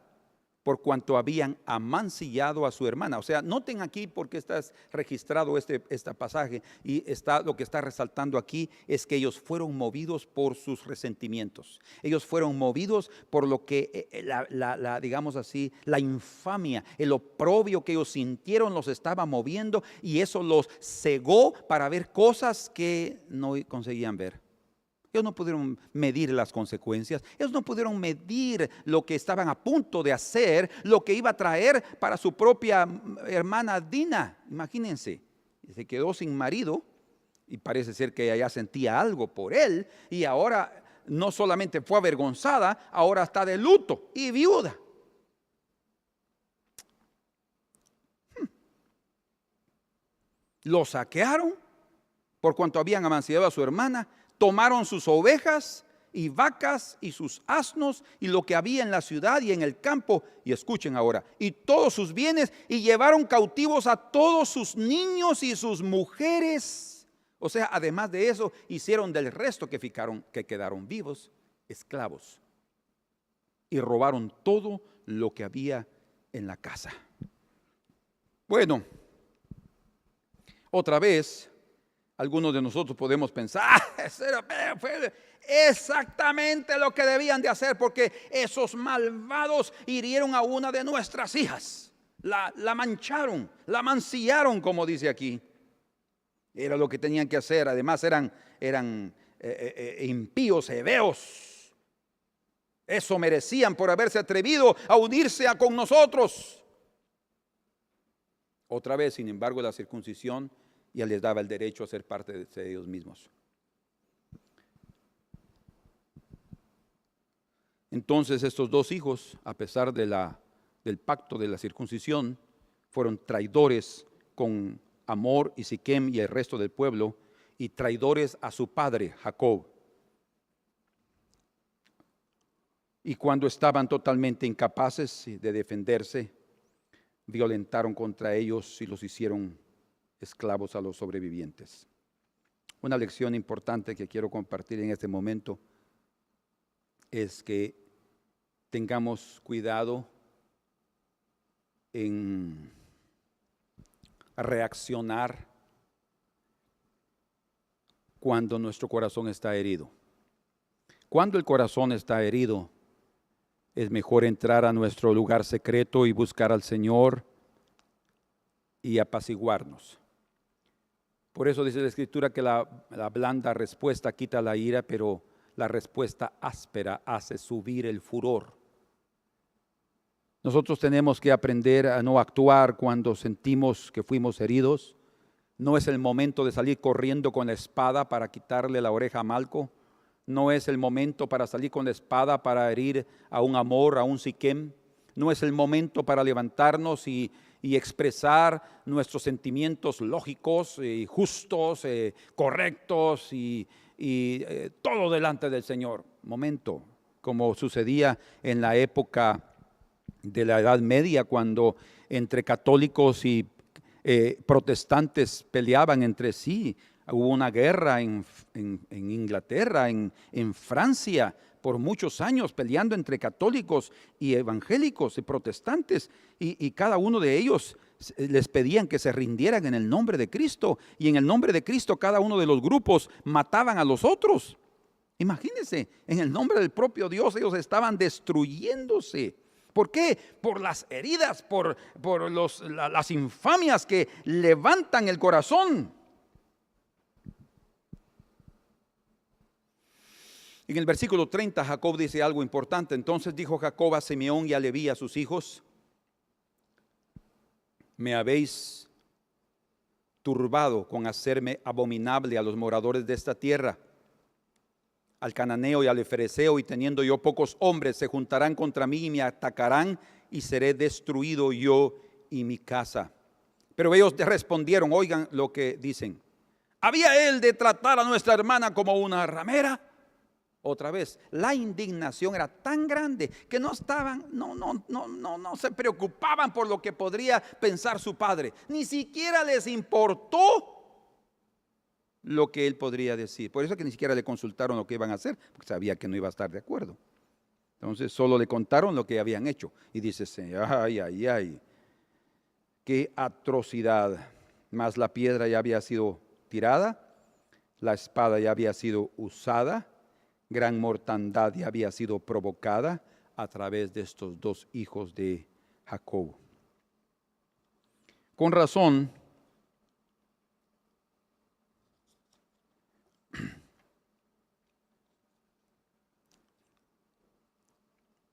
por cuanto habían amancillado a su hermana. O sea, noten aquí porque está registrado este pasaje y lo que está resaltando aquí es que ellos fueron movidos por sus resentimientos. Ellos fueron movidos por lo que, digamos así, la infamia, el oprobio que ellos sintieron los estaba moviendo y eso los cegó para ver cosas que no conseguían ver. Ellos no pudieron medir las consecuencias. Ellos no pudieron medir lo que estaban a punto de hacer, lo que iba a traer para su propia hermana Dina. Imagínense, se quedó sin marido y parece ser que ella sentía algo por él y ahora no solamente fue avergonzada, ahora está de luto y viuda. Lo saquearon por cuanto habían amancillado a su hermana. Tomaron sus ovejas y vacas y sus asnos y lo que había en la ciudad y en el campo. Y escuchen ahora, y todos sus bienes y llevaron cautivos a todos sus niños y sus mujeres. O sea, además de eso, hicieron del resto que quedaron vivos, esclavos. Y robaron todo lo que había en la casa. Bueno, otra vez, algunos de nosotros podemos pensar, fue exactamente lo que debían de hacer porque esos malvados hirieron a una de nuestras hijas. La mancharon, la mancillaron, como dice aquí. Era lo que tenían que hacer. Además eran impíos, heveos. Eso merecían por haberse atrevido a unirse con nosotros. Otra vez, sin embargo, la circuncisión ya les daba el derecho a ser parte de ellos mismos. Entonces estos dos hijos, a pesar del pacto de la circuncisión, fueron traidores con Hamor y Siquem y el resto del pueblo, y traidores a su padre Jacob. Y cuando estaban totalmente incapaces de defenderse, violentaron contra ellos y los hicieron esclavos a los sobrevivientes. Una lección importante que quiero compartir en este momento es que tengamos cuidado en reaccionar cuando nuestro corazón está herido. Cuando el corazón está herido, es mejor entrar a nuestro lugar secreto y buscar al Señor y apaciguarnos. Por eso dice la Escritura que la blanda respuesta quita la ira, pero la respuesta áspera hace subir el furor. Nosotros tenemos que aprender a no actuar cuando sentimos que fuimos heridos. No es el momento de salir corriendo con la espada para quitarle la oreja a Malco. No es el momento para salir con la espada para herir a un Hamor, a un Siquem. No es el momento para levantarnos y expresar nuestros sentimientos lógicos y justos, correctos y todo delante del Señor. Momento, como sucedía en la época de la Edad Media, cuando entre católicos y protestantes peleaban entre sí. Hubo una guerra en Inglaterra, en Francia, por muchos años peleando entre católicos y evangélicos y protestantes, y cada uno de ellos les pedían que se rindieran en el nombre de Cristo, y en el nombre de Cristo cada uno de los grupos mataban a los otros. Imagínense, en el nombre del propio Dios ellos estaban destruyéndose. ¿Por qué? Por las heridas, por las infamias que levantan el corazón. En el versículo 30 Jacob dice algo importante. Entonces dijo Jacob a Simeón y a Leví, a sus hijos: me habéis turbado con hacerme abominable a los moradores de esta tierra. Al cananeo y al fereceo, y teniendo yo pocos hombres, se juntarán contra mí y me atacarán, y seré destruido yo y mi casa. Pero ellos respondieron, oigan lo que dicen: ¿había él de tratar a nuestra hermana como una ramera? Otra vez, la indignación era tan grande que no se preocupaban por lo que podría pensar su padre. Ni siquiera les importó lo que él podría decir. Por eso que ni siquiera le consultaron lo que iban a hacer, porque sabía que no iba a estar de acuerdo. Entonces solo le contaron lo que habían hecho. Y dice, ay, qué atrocidad. Mas la piedra ya había sido tirada, la espada ya había sido usada, gran mortandad ya había sido provocada a través de estos dos hijos de Jacob. Con razón,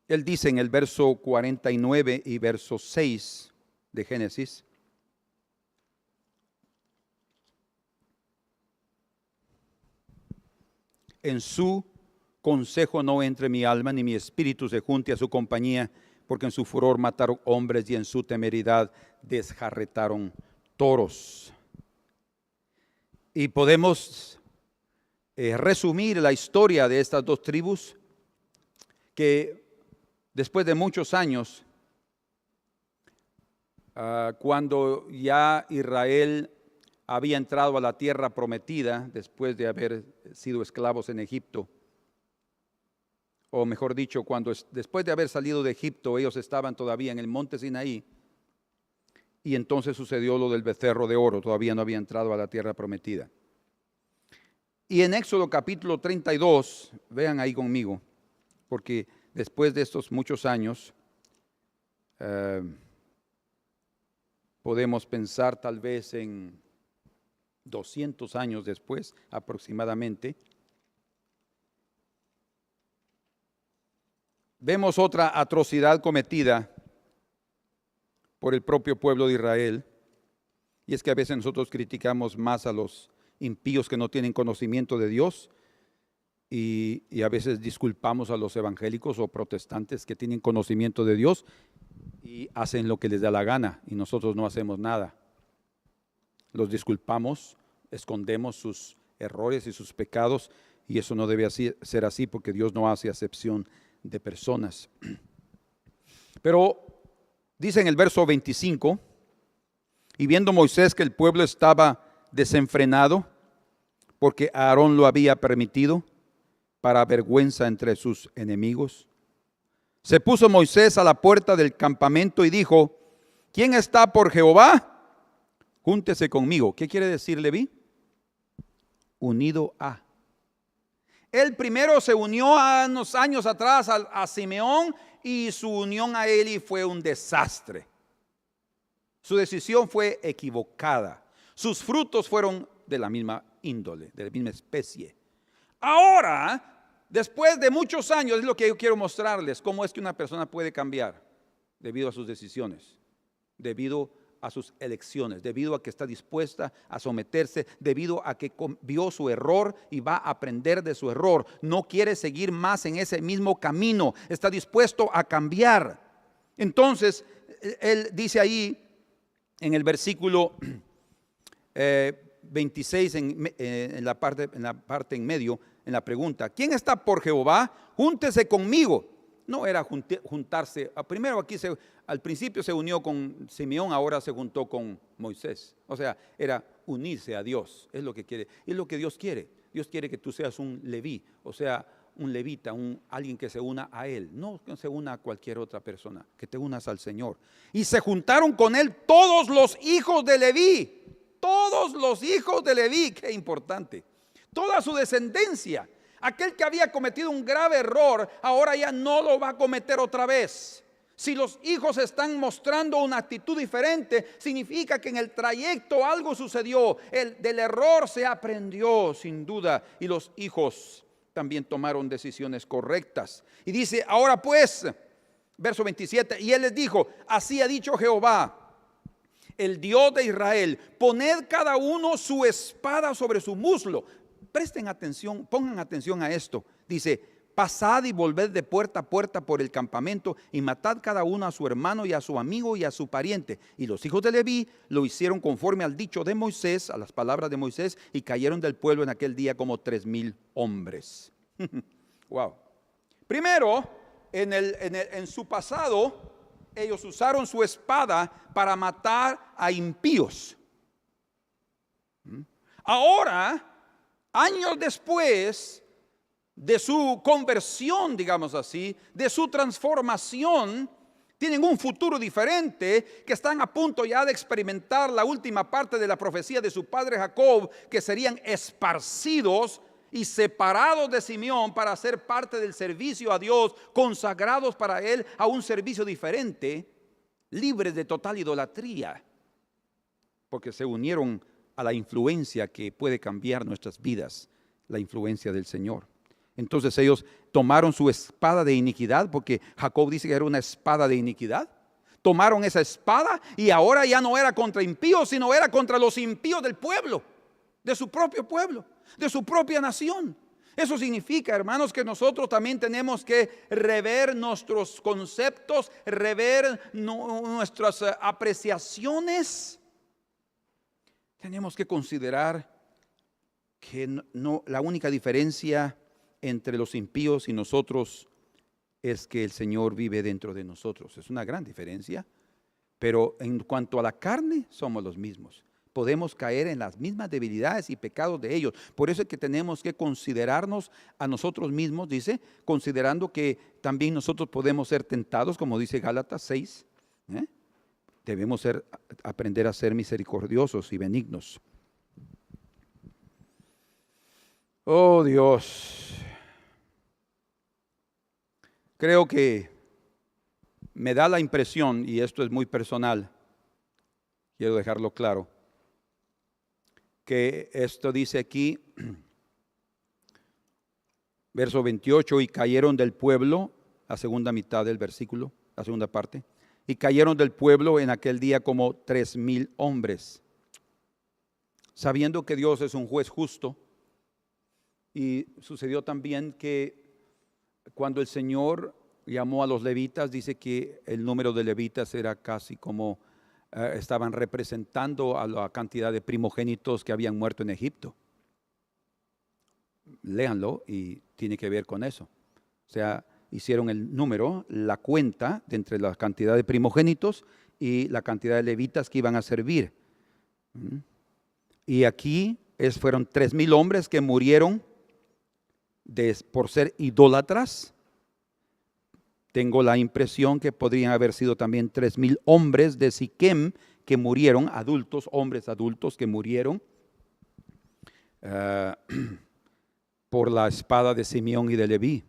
él dice en el verso 49 y verso 6 de Génesis: en su consejo no entre mi alma, ni mi espíritu se junte a su compañía, porque en su furor mataron hombres y en su temeridad desjarretaron toros. Y podemos resumir la historia de estas dos tribus, que después de muchos años, cuando ya Israel había entrado a la tierra prometida, después de haber sido esclavos en Egipto, o mejor dicho, después de haber salido de Egipto, ellos estaban todavía en el monte Sinaí, y entonces sucedió lo del becerro de oro, todavía no había entrado a la tierra prometida. Y en Éxodo capítulo 32, vean ahí conmigo, porque después de estos muchos años, podemos pensar tal vez en 200 años después aproximadamente, vemos otra atrocidad cometida por el propio pueblo de Israel. Y es que a veces nosotros criticamos más a los impíos que no tienen conocimiento de Dios, y a veces disculpamos a los evangélicos o protestantes que tienen conocimiento de Dios y hacen lo que les da la gana, y nosotros no hacemos nada. Los disculpamos, escondemos sus errores y sus pecados, y eso no debe ser así, porque Dios no hace acepción de personas. Pero dice en el verso 25: y viendo Moisés que el pueblo estaba desenfrenado, porque Aarón lo había permitido, para vergüenza entre sus enemigos, se puso Moisés a la puerta del campamento y dijo: ¿quién está por Jehová? Júntese conmigo. ¿Qué quiere decir Leví? Unido a. Él primero se unió a unos años atrás a Simeón, y su unión a Eli fue un desastre. Su decisión fue equivocada. Sus frutos fueron de la misma índole, de la misma especie. Ahora, después de muchos años, es lo que yo quiero mostrarles: cómo es que una persona puede cambiar debido a sus decisiones, debido a sus elecciones, debido a que está dispuesta a someterse, debido a que vio su error y va a aprender de su error. No quiere seguir más en ese mismo camino, está dispuesto a cambiar. Entonces, él dice ahí en el versículo 26, en la parte en medio, en la pregunta: ¿quién está por Jehová? Júntese conmigo. No era juntarse. Primero aquí al principio se unió con Simeón, ahora se juntó con Moisés. O sea, era unirse a Dios. Es lo que quiere. Es lo que Dios quiere. Dios quiere que tú seas un leví, o sea, un levita, alguien que se una a Él. No que se una a cualquier otra persona, que te unas al Señor. Y se juntaron con Él todos los hijos de Leví. Todos los hijos de Leví, qué importante. Toda su descendencia. Aquel que había cometido un grave error, ahora ya no lo va a cometer otra vez. Si los hijos están mostrando una actitud diferente, significa que en el trayecto algo sucedió. Del error se aprendió sin duda, y los hijos también tomaron decisiones correctas. Y dice, ahora pues, verso 27, y él les dijo, así ha dicho Jehová, el Dios de Israel, poned cada uno su espada sobre su muslo. Presten atención, pongan atención a esto. Dice, pasad y volved de puerta a puerta por el campamento y matad cada uno a su hermano y a su amigo y a su pariente. Y los hijos de Leví lo hicieron conforme al dicho de Moisés, a las palabras de Moisés, y cayeron del pueblo en aquel día como 3,000 hombres. Wow. Primero, en su pasado, ellos usaron su espada para matar a impíos. Ahora, años después de su conversión, digamos así, de su transformación, tienen un futuro diferente, que están a punto ya de experimentar la última parte de la profecía de su padre Jacob, que serían esparcidos y separados de Simeón para ser parte del servicio a Dios, consagrados para él a un servicio diferente, libres de total idolatría, porque se unieron a la influencia que puede cambiar nuestras vidas, la influencia del Señor. Entonces ellos tomaron su espada de iniquidad, porque Jacob dice que era una espada de iniquidad. Tomaron esa espada y ahora ya no era contra impíos, sino era contra los impíos del pueblo, de su propio pueblo, de su propia nación. Eso significa, hermanos, que nosotros también tenemos que rever nuestros conceptos, rever nuestras apreciaciones. Tenemos que considerar que la única diferencia entre los impíos y nosotros es que el Señor vive dentro de nosotros. Es una gran diferencia, pero en cuanto a la carne somos los mismos. Podemos caer en las mismas debilidades y pecados de ellos. Por eso es que tenemos que considerarnos a nosotros mismos, dice, considerando que también nosotros podemos ser tentados, como dice Gálatas 6. Debemos aprender a ser misericordiosos y benignos. Oh Dios, creo que me da la impresión, y esto es muy personal, quiero dejarlo claro, que esto dice aquí, verso 28, y cayeron del pueblo, la segunda mitad del versículo, la segunda parte, y cayeron del pueblo en aquel día como 3,000 hombres, sabiendo que Dios es un juez justo. Y sucedió también que cuando el Señor llamó a los levitas, dice que el número de levitas era casi como estaban representando a la cantidad de primogénitos que habían muerto en Egipto. Léanlo y tiene que ver con eso. O sea, hicieron el número, la cuenta de entre la cantidad de primogénitos y la cantidad de levitas que iban a servir. Y aquí fueron 3,000 hombres que murieron por ser idólatras. Tengo la impresión que podrían haber sido también 3,000 hombres de Siquem que murieron, adultos, hombres adultos que murieron por la espada de Simeón y de Leví.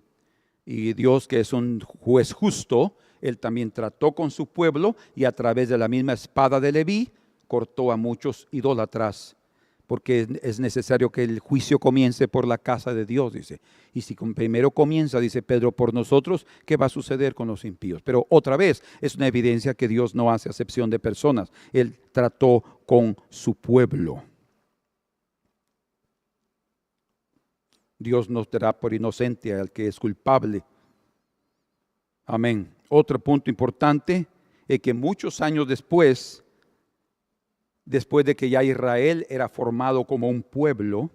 Y Dios, que es un juez justo, Él también trató con su pueblo y a través de la misma espada de Leví cortó a muchos idólatras, porque es necesario que el juicio comience por la casa de Dios, dice. Y si primero comienza, dice Pedro, por nosotros, ¿qué va a suceder con los impíos? Pero otra vez, es una evidencia que Dios no hace acepción de personas. Él trató con su pueblo. Dios nos dará por inocente al que es culpable. Amén. Otro punto importante es que muchos años después de que ya Israel era formado como un pueblo,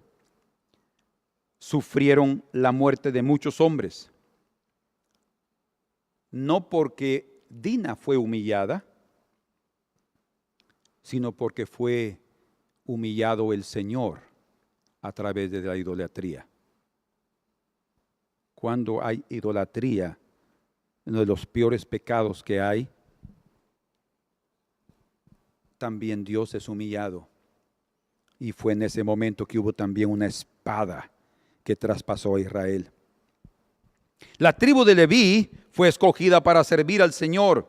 sufrieron la muerte de muchos hombres. No porque Dina fue humillada, sino porque fue humillado el Señor a través de la idolatría. Cuando hay idolatría, uno de los peores pecados que hay, también Dios es humillado. Y fue en ese momento que hubo también una espada que traspasó a Israel. La tribu de Leví fue escogida para servir al Señor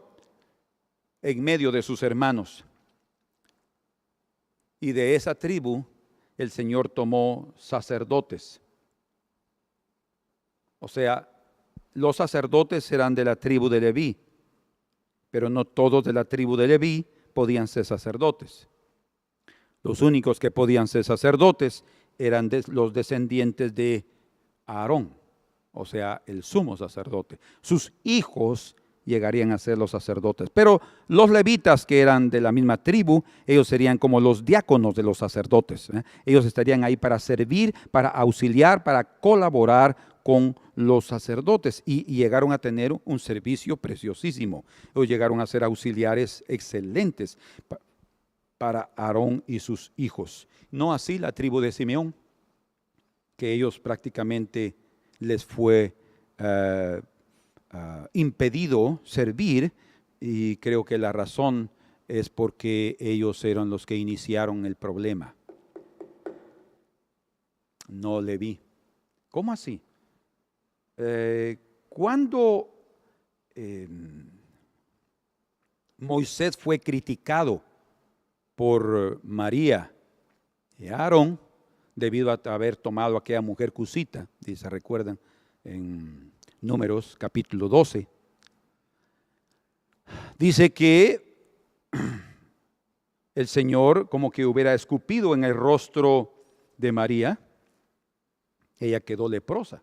en medio de sus hermanos. Y de esa tribu el Señor tomó sacerdotes. O sea, los sacerdotes eran de la tribu de Leví, pero no todos de la tribu de Leví podían ser sacerdotes. Los únicos que podían ser sacerdotes eran los descendientes de Aarón, o sea, el sumo sacerdote. Sus hijos llegarían a ser los sacerdotes. Pero los levitas, que eran de la misma tribu, ellos serían como los diáconos de los sacerdotes. Ellos estarían ahí para servir, para auxiliar, para colaborar con los sacerdotes, y llegaron a tener un servicio preciosísimo. Ellos llegaron a ser auxiliares excelentes para Aarón y sus hijos. No así la tribu de Simeón, que ellos prácticamente les fue impedido servir, y creo que la razón es porque ellos eran los que iniciaron el problema. No Leví. ¿Cómo así? Cuando Moisés fue criticado por María y Aarón, debido a haber tomado a aquella mujer cusita, si se recuerdan, en Números capítulo 12, dice que el Señor como que hubiera escupido en el rostro de María. Ella quedó leprosa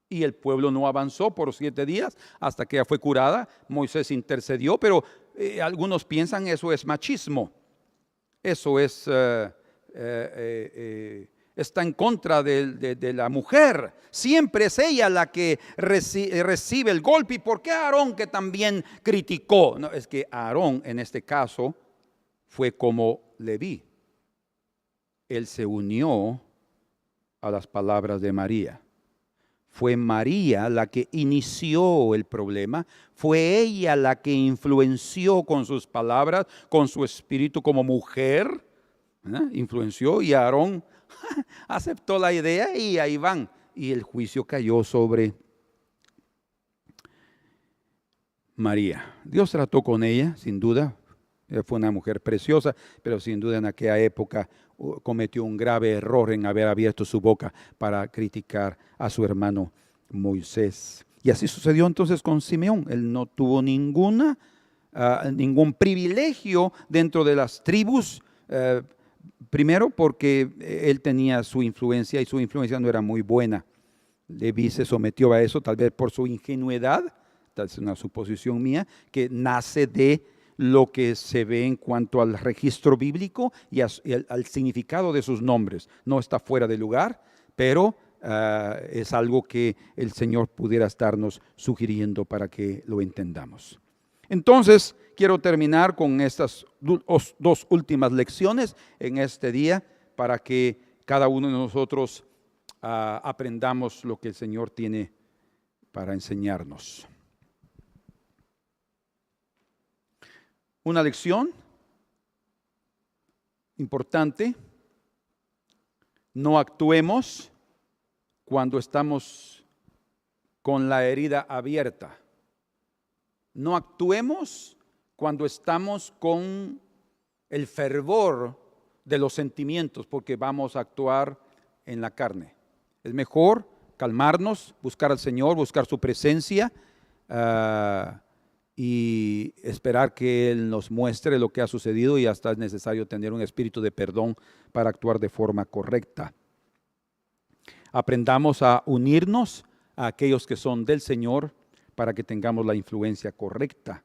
y el pueblo no avanzó por 7 días hasta que ella fue curada. Moisés intercedió, pero algunos piensan eso es machismo. Eso es está en contra de la mujer. Siempre es ella la que recibe el golpe. ¿Y por qué Aarón, que también criticó? No, es que Aarón en este caso fue como Leví. Él se unió a las palabras de María. Fue María la que inició el problema. Fue ella la que influenció con sus palabras, con su espíritu como mujer. Influenció, y Aarón aceptó la idea, y ahí van. Y el juicio cayó sobre María. Dios trató con ella, sin duda. Ella fue una mujer preciosa, pero sin duda en aquella época cometió un grave error en haber abierto su boca para criticar a su hermano Moisés. Y así sucedió entonces con Simeón. Él no tuvo ningún privilegio dentro de las tribus. Primero porque él tenía su influencia, y su influencia no era muy buena. Leví se sometió a eso, tal vez por su ingenuidad, tal vez una suposición mía, que nace de lo que se ve en cuanto al registro bíblico y al significado de sus nombres. No está fuera de lugar, pero es algo que el Señor pudiera estarnos sugiriendo para que lo entendamos. Entonces, quiero terminar con estas 2 últimas lecciones en este día, para que cada uno de nosotros aprendamos lo que el Señor tiene para enseñarnos. Una lección importante: no actuemos cuando estamos con la herida abierta. No actuemos cuando estamos con el fervor de los sentimientos, porque vamos a actuar en la carne. Es mejor calmarnos, buscar al Señor, buscar su presencia, y esperar que Él nos muestre lo que ha sucedido, y hasta es necesario tener un espíritu de perdón para actuar de forma correcta. Aprendamos a unirnos a aquellos que son del Señor para que tengamos la influencia correcta.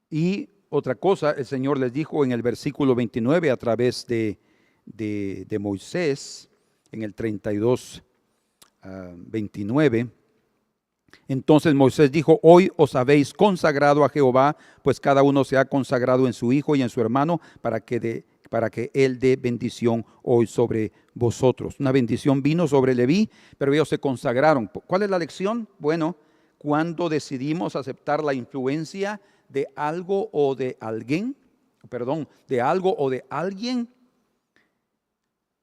Y otra cosa, el Señor les dijo en el versículo 29 a través de Moisés, en el 32, 29. Entonces Moisés dijo: hoy os habéis consagrado a Jehová, pues cada uno se ha consagrado en su hijo y en su hermano, para que Él dé bendición hoy sobre vosotros. Una bendición vino sobre Leví, pero ellos se consagraron. ¿Cuál es la lección? Bueno, cuando decidimos aceptar la influencia de algo o de alguien,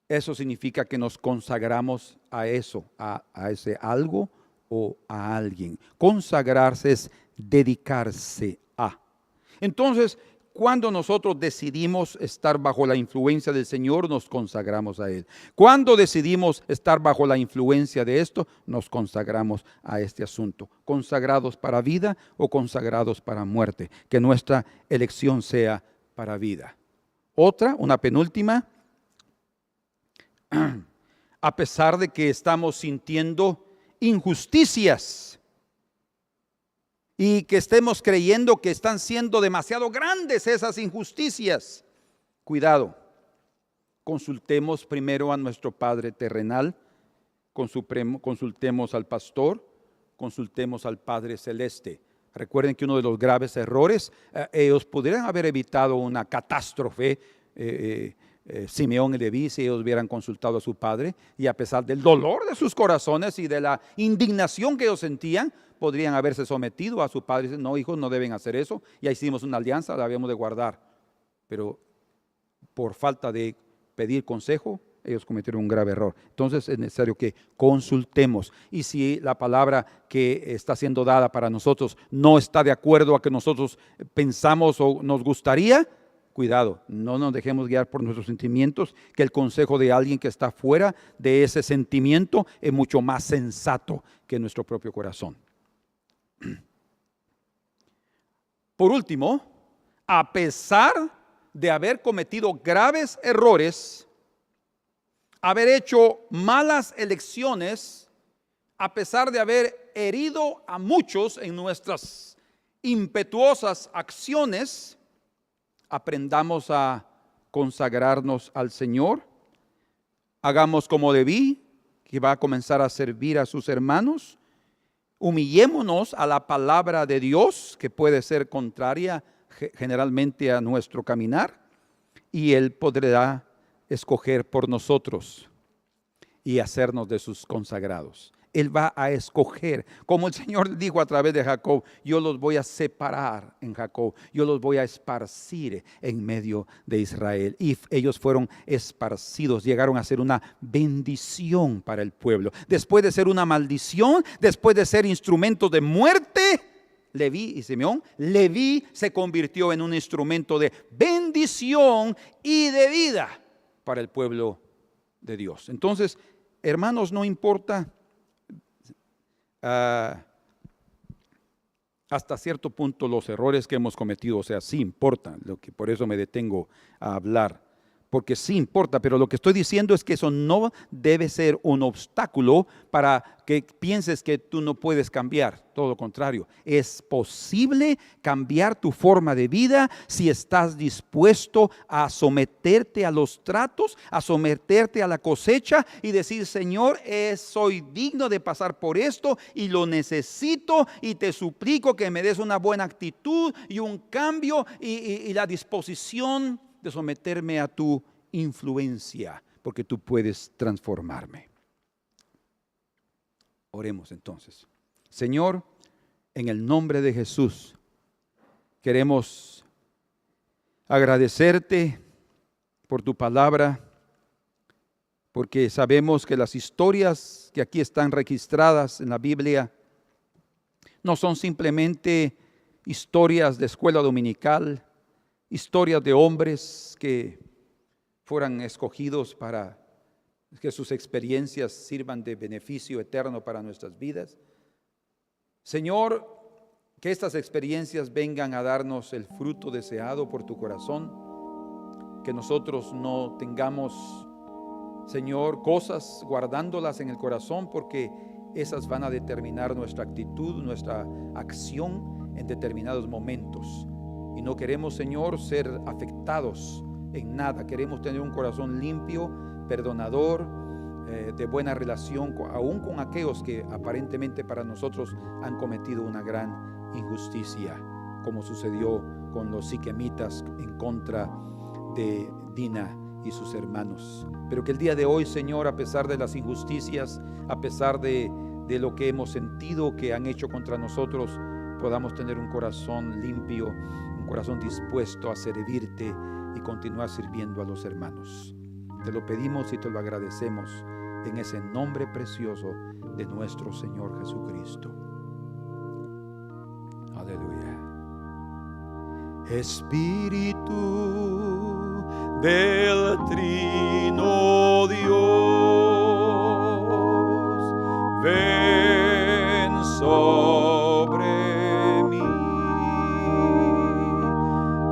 eso significa que nos consagramos a eso, a ese algo o a alguien. Consagrarse es dedicarse a. Entonces, Cuando nosotros decidimos estar bajo la influencia del Señor, nos consagramos a Él. Cuando decidimos estar bajo la influencia de esto, nos consagramos a este asunto. Consagrados para vida o consagrados para muerte. Que nuestra elección sea para vida. Otra, una penúltima. A pesar de que estamos sintiendo injusticias y que estemos creyendo que están siendo demasiado grandes esas injusticias, cuidado, consultemos primero a nuestro Padre terrenal, consultemos al pastor, consultemos al Padre celeste. Recuerden que uno de los graves errores, ellos pudieran haber evitado una catástrofe, Simeón y Leví, si ellos hubieran consultado a su padre, y a pesar del dolor de sus corazones y de la indignación que ellos sentían, podrían haberse sometido a su padre y decir: no, hijos, no deben hacer eso, ya hicimos una alianza, la debemos de guardar. Pero por falta de pedir consejo, ellos cometieron un grave error. Entonces es necesario que consultemos, y si la palabra que está siendo dada para nosotros no está de acuerdo a que nosotros pensamos o nos gustaría, cuidado, no nos dejemos guiar por nuestros sentimientos, que el consejo de alguien que está fuera de ese sentimiento es mucho más sensato que nuestro propio corazón. Por último, a pesar de haber cometido graves errores, haber hecho malas elecciones, a pesar de haber herido a muchos en nuestras impetuosas acciones, aprendamos a consagrarnos al Señor. Hagamos como Leví, que va a comenzar a servir a sus hermanos. Humillémonos a la palabra de Dios, que puede ser contraria generalmente a nuestro caminar, y Él podrá escoger por nosotros y hacernos de sus consagrados. Él va a escoger, como el Señor dijo a través de Jacob: yo los voy a separar en Jacob, yo los voy a esparcir en medio de Israel. Y ellos fueron esparcidos, llegaron a ser una bendición para el pueblo. Después de ser una maldición, después de ser instrumentos de muerte, Leví y Simeón, Leví se convirtió en un instrumento de bendición y de vida para el pueblo de Dios. Entonces, hermanos, no importa hasta cierto punto los errores que hemos cometido, o sea, sí importan, por eso me detengo a hablar, porque sí importa, pero lo que estoy diciendo es que eso no debe ser un obstáculo para que pienses que tú no puedes cambiar. Todo lo contrario, es posible cambiar tu forma de vida si estás dispuesto a someterte a los tratos, a someterte a la cosecha y decir: Señor, soy digno de pasar por esto y lo necesito, y te suplico que me des una buena actitud y un cambio y la disposición de someterme a tu influencia, porque tú puedes transformarme. Oremos entonces. Señor, en el nombre de Jesús, queremos agradecerte por tu palabra, porque sabemos que las historias que aquí están registradas en la Biblia no son simplemente historias de escuela dominical, historias de hombres que fueran escogidos para que sus experiencias sirvan de beneficio eterno para nuestras vidas. Señor, que estas experiencias vengan a darnos el fruto deseado por tu corazón, que nosotros no tengamos, Señor, cosas guardándolas en el corazón, porque esas van a determinar nuestra actitud, nuestra acción en determinados momentos. Y no queremos, Señor, ser afectados en nada. Queremos tener un corazón limpio, perdonador, de buena relación, aún con aquellos que aparentemente para nosotros han cometido una gran injusticia, como sucedió con los siquemitas en contra de Dina y sus hermanos. Pero que el día de hoy, Señor, a pesar de las injusticias, a pesar de lo que hemos sentido que han hecho contra nosotros, podamos tener un corazón limpio, un corazón dispuesto a servirte y continuar sirviendo a los hermanos. Te lo pedimos y te lo agradecemos en ese nombre precioso de nuestro Señor Jesucristo. Aleluya. Espíritu del Trino Dios, ven sobre mí.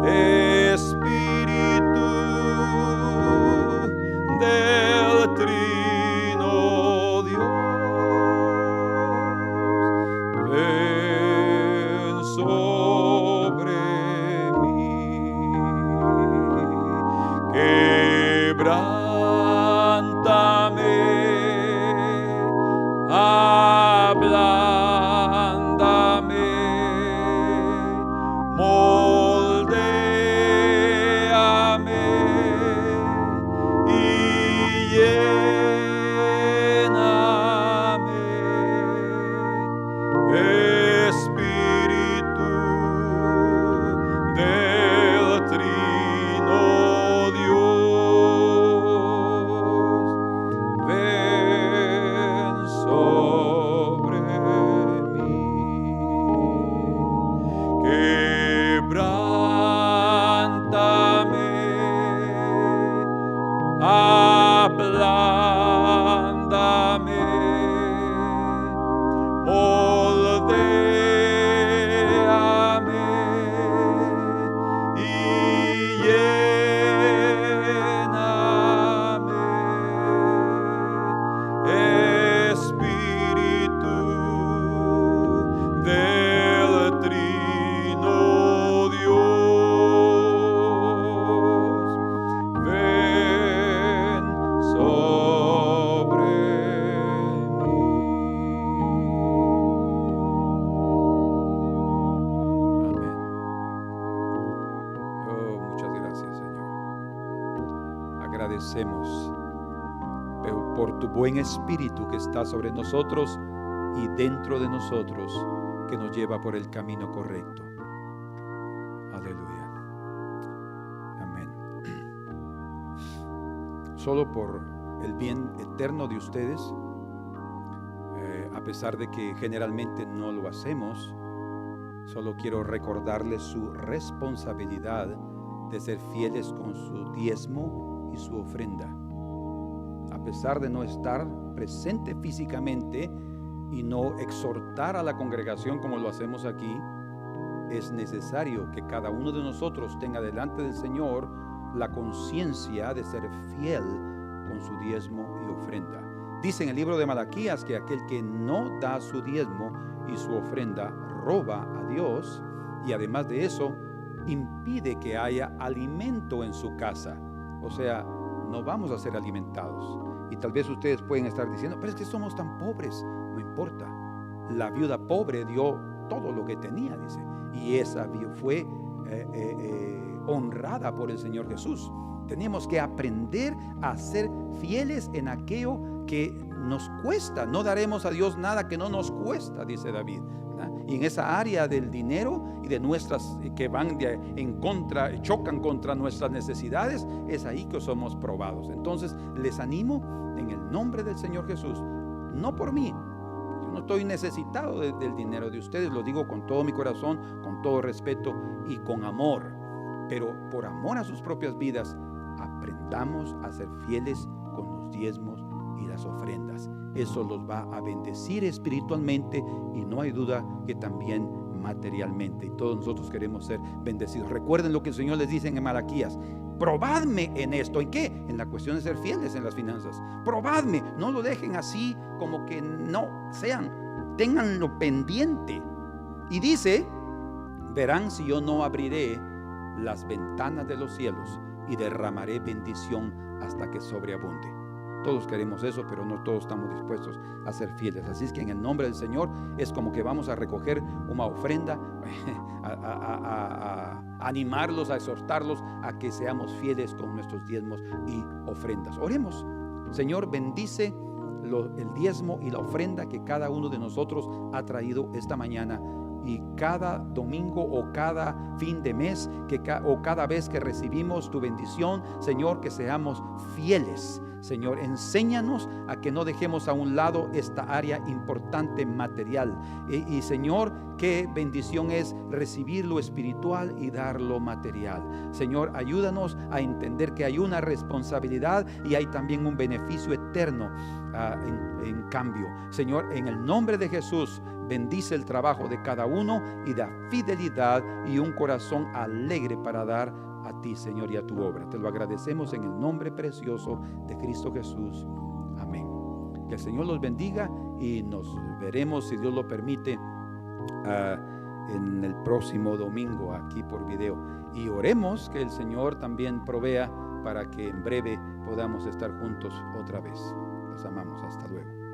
Espíritu del Trino Dios, ven sobre mí. Quebrántame, ablándame, moldéame y lléname. Espíritu del Trino Dios, ven sobre mí. Quebrántame, ablándame, moldéame y lléname. Espíritu del Trino Dios, ven sobre mí. Amén. Oh, muchas gracias, Señor. Agradecemos por tu buen espíritu que está sobre nosotros y dentro de nosotros, que nos lleva por el camino correcto. Aleluya. Amén. Solo por el bien eterno de ustedes, a pesar de que generalmente no lo hacemos, solo quiero recordarles su responsabilidad de ser fieles con su diezmo y su ofrenda. A pesar de no estar presente físicamente y no exhortar a la congregación como lo hacemos aquí, es necesario que cada uno de nosotros tenga delante del Señor la conciencia de ser fiel con su diezmo y ofrenda. Dice en el libro de Malaquías que aquel que no da su diezmo y su ofrenda roba a Dios, y además de eso impide que haya alimento en su casa. O sea, no vamos a ser alimentados. Y tal vez ustedes pueden estar diciendo, pero es que somos tan pobres. No importa. La viuda pobre dio todo lo que tenía, dice, y esa fue honrada por el Señor Jesús. Tenemos que aprender a ser fieles en aquello que nos cuesta. No daremos a Dios nada que no nos cuesta, dice David. Y en esa área del dinero y de nuestras que van en contra, chocan contra nuestras necesidades, es ahí que somos probados. Entonces les animo en el nombre del Señor Jesús, no por mí. Yo no estoy necesitado del dinero de ustedes, lo digo con todo mi corazón, con todo respeto y con amor. Pero por amor a sus propias vidas, aprendamos a ser fieles con los diezmos y las ofrendas. Eso los va a bendecir espiritualmente y no hay duda que también materialmente. Y todos nosotros queremos ser bendecidos. Recuerden lo que el Señor les dice en Malaquías: probadme en esto. ¿En qué? En la cuestión de ser fieles en las finanzas. Probadme, no lo dejen así como que no sean, tenganlo pendiente. Y dice: verán si yo no abriré las ventanas de los cielos y derramaré bendición hasta que sobreabunde. Todos queremos eso, pero no todos estamos dispuestos a ser fieles. Así es que en el nombre del Señor es como que vamos a recoger una ofrenda, a animarlos, a exhortarlos a que seamos fieles con nuestros diezmos y ofrendas. Oremos. Señor, bendice el diezmo y la ofrenda que cada uno de nosotros ha traído esta mañana. Y cada domingo o cada fin de mes o cada vez que recibimos tu bendición, Señor, que seamos fieles. Señor, enséñanos a que no dejemos a un lado esta área importante material. Y Señor, qué bendición es recibir lo espiritual y dar lo material. Señor, ayúdanos a entender que hay una responsabilidad y hay también un beneficio eterno en cambio. Señor, en el nombre de Jesús, bendice el trabajo de cada uno y da fidelidad y un corazón alegre para dar a ti, Señor, y a tu obra. Te lo agradecemos en el nombre precioso de Cristo Jesús. Amén. Que el Señor los bendiga y nos veremos, si Dios lo permite, en el próximo domingo aquí por video. Y oremos que el Señor también provea para que en breve podamos estar juntos otra vez. Los amamos. Hasta luego.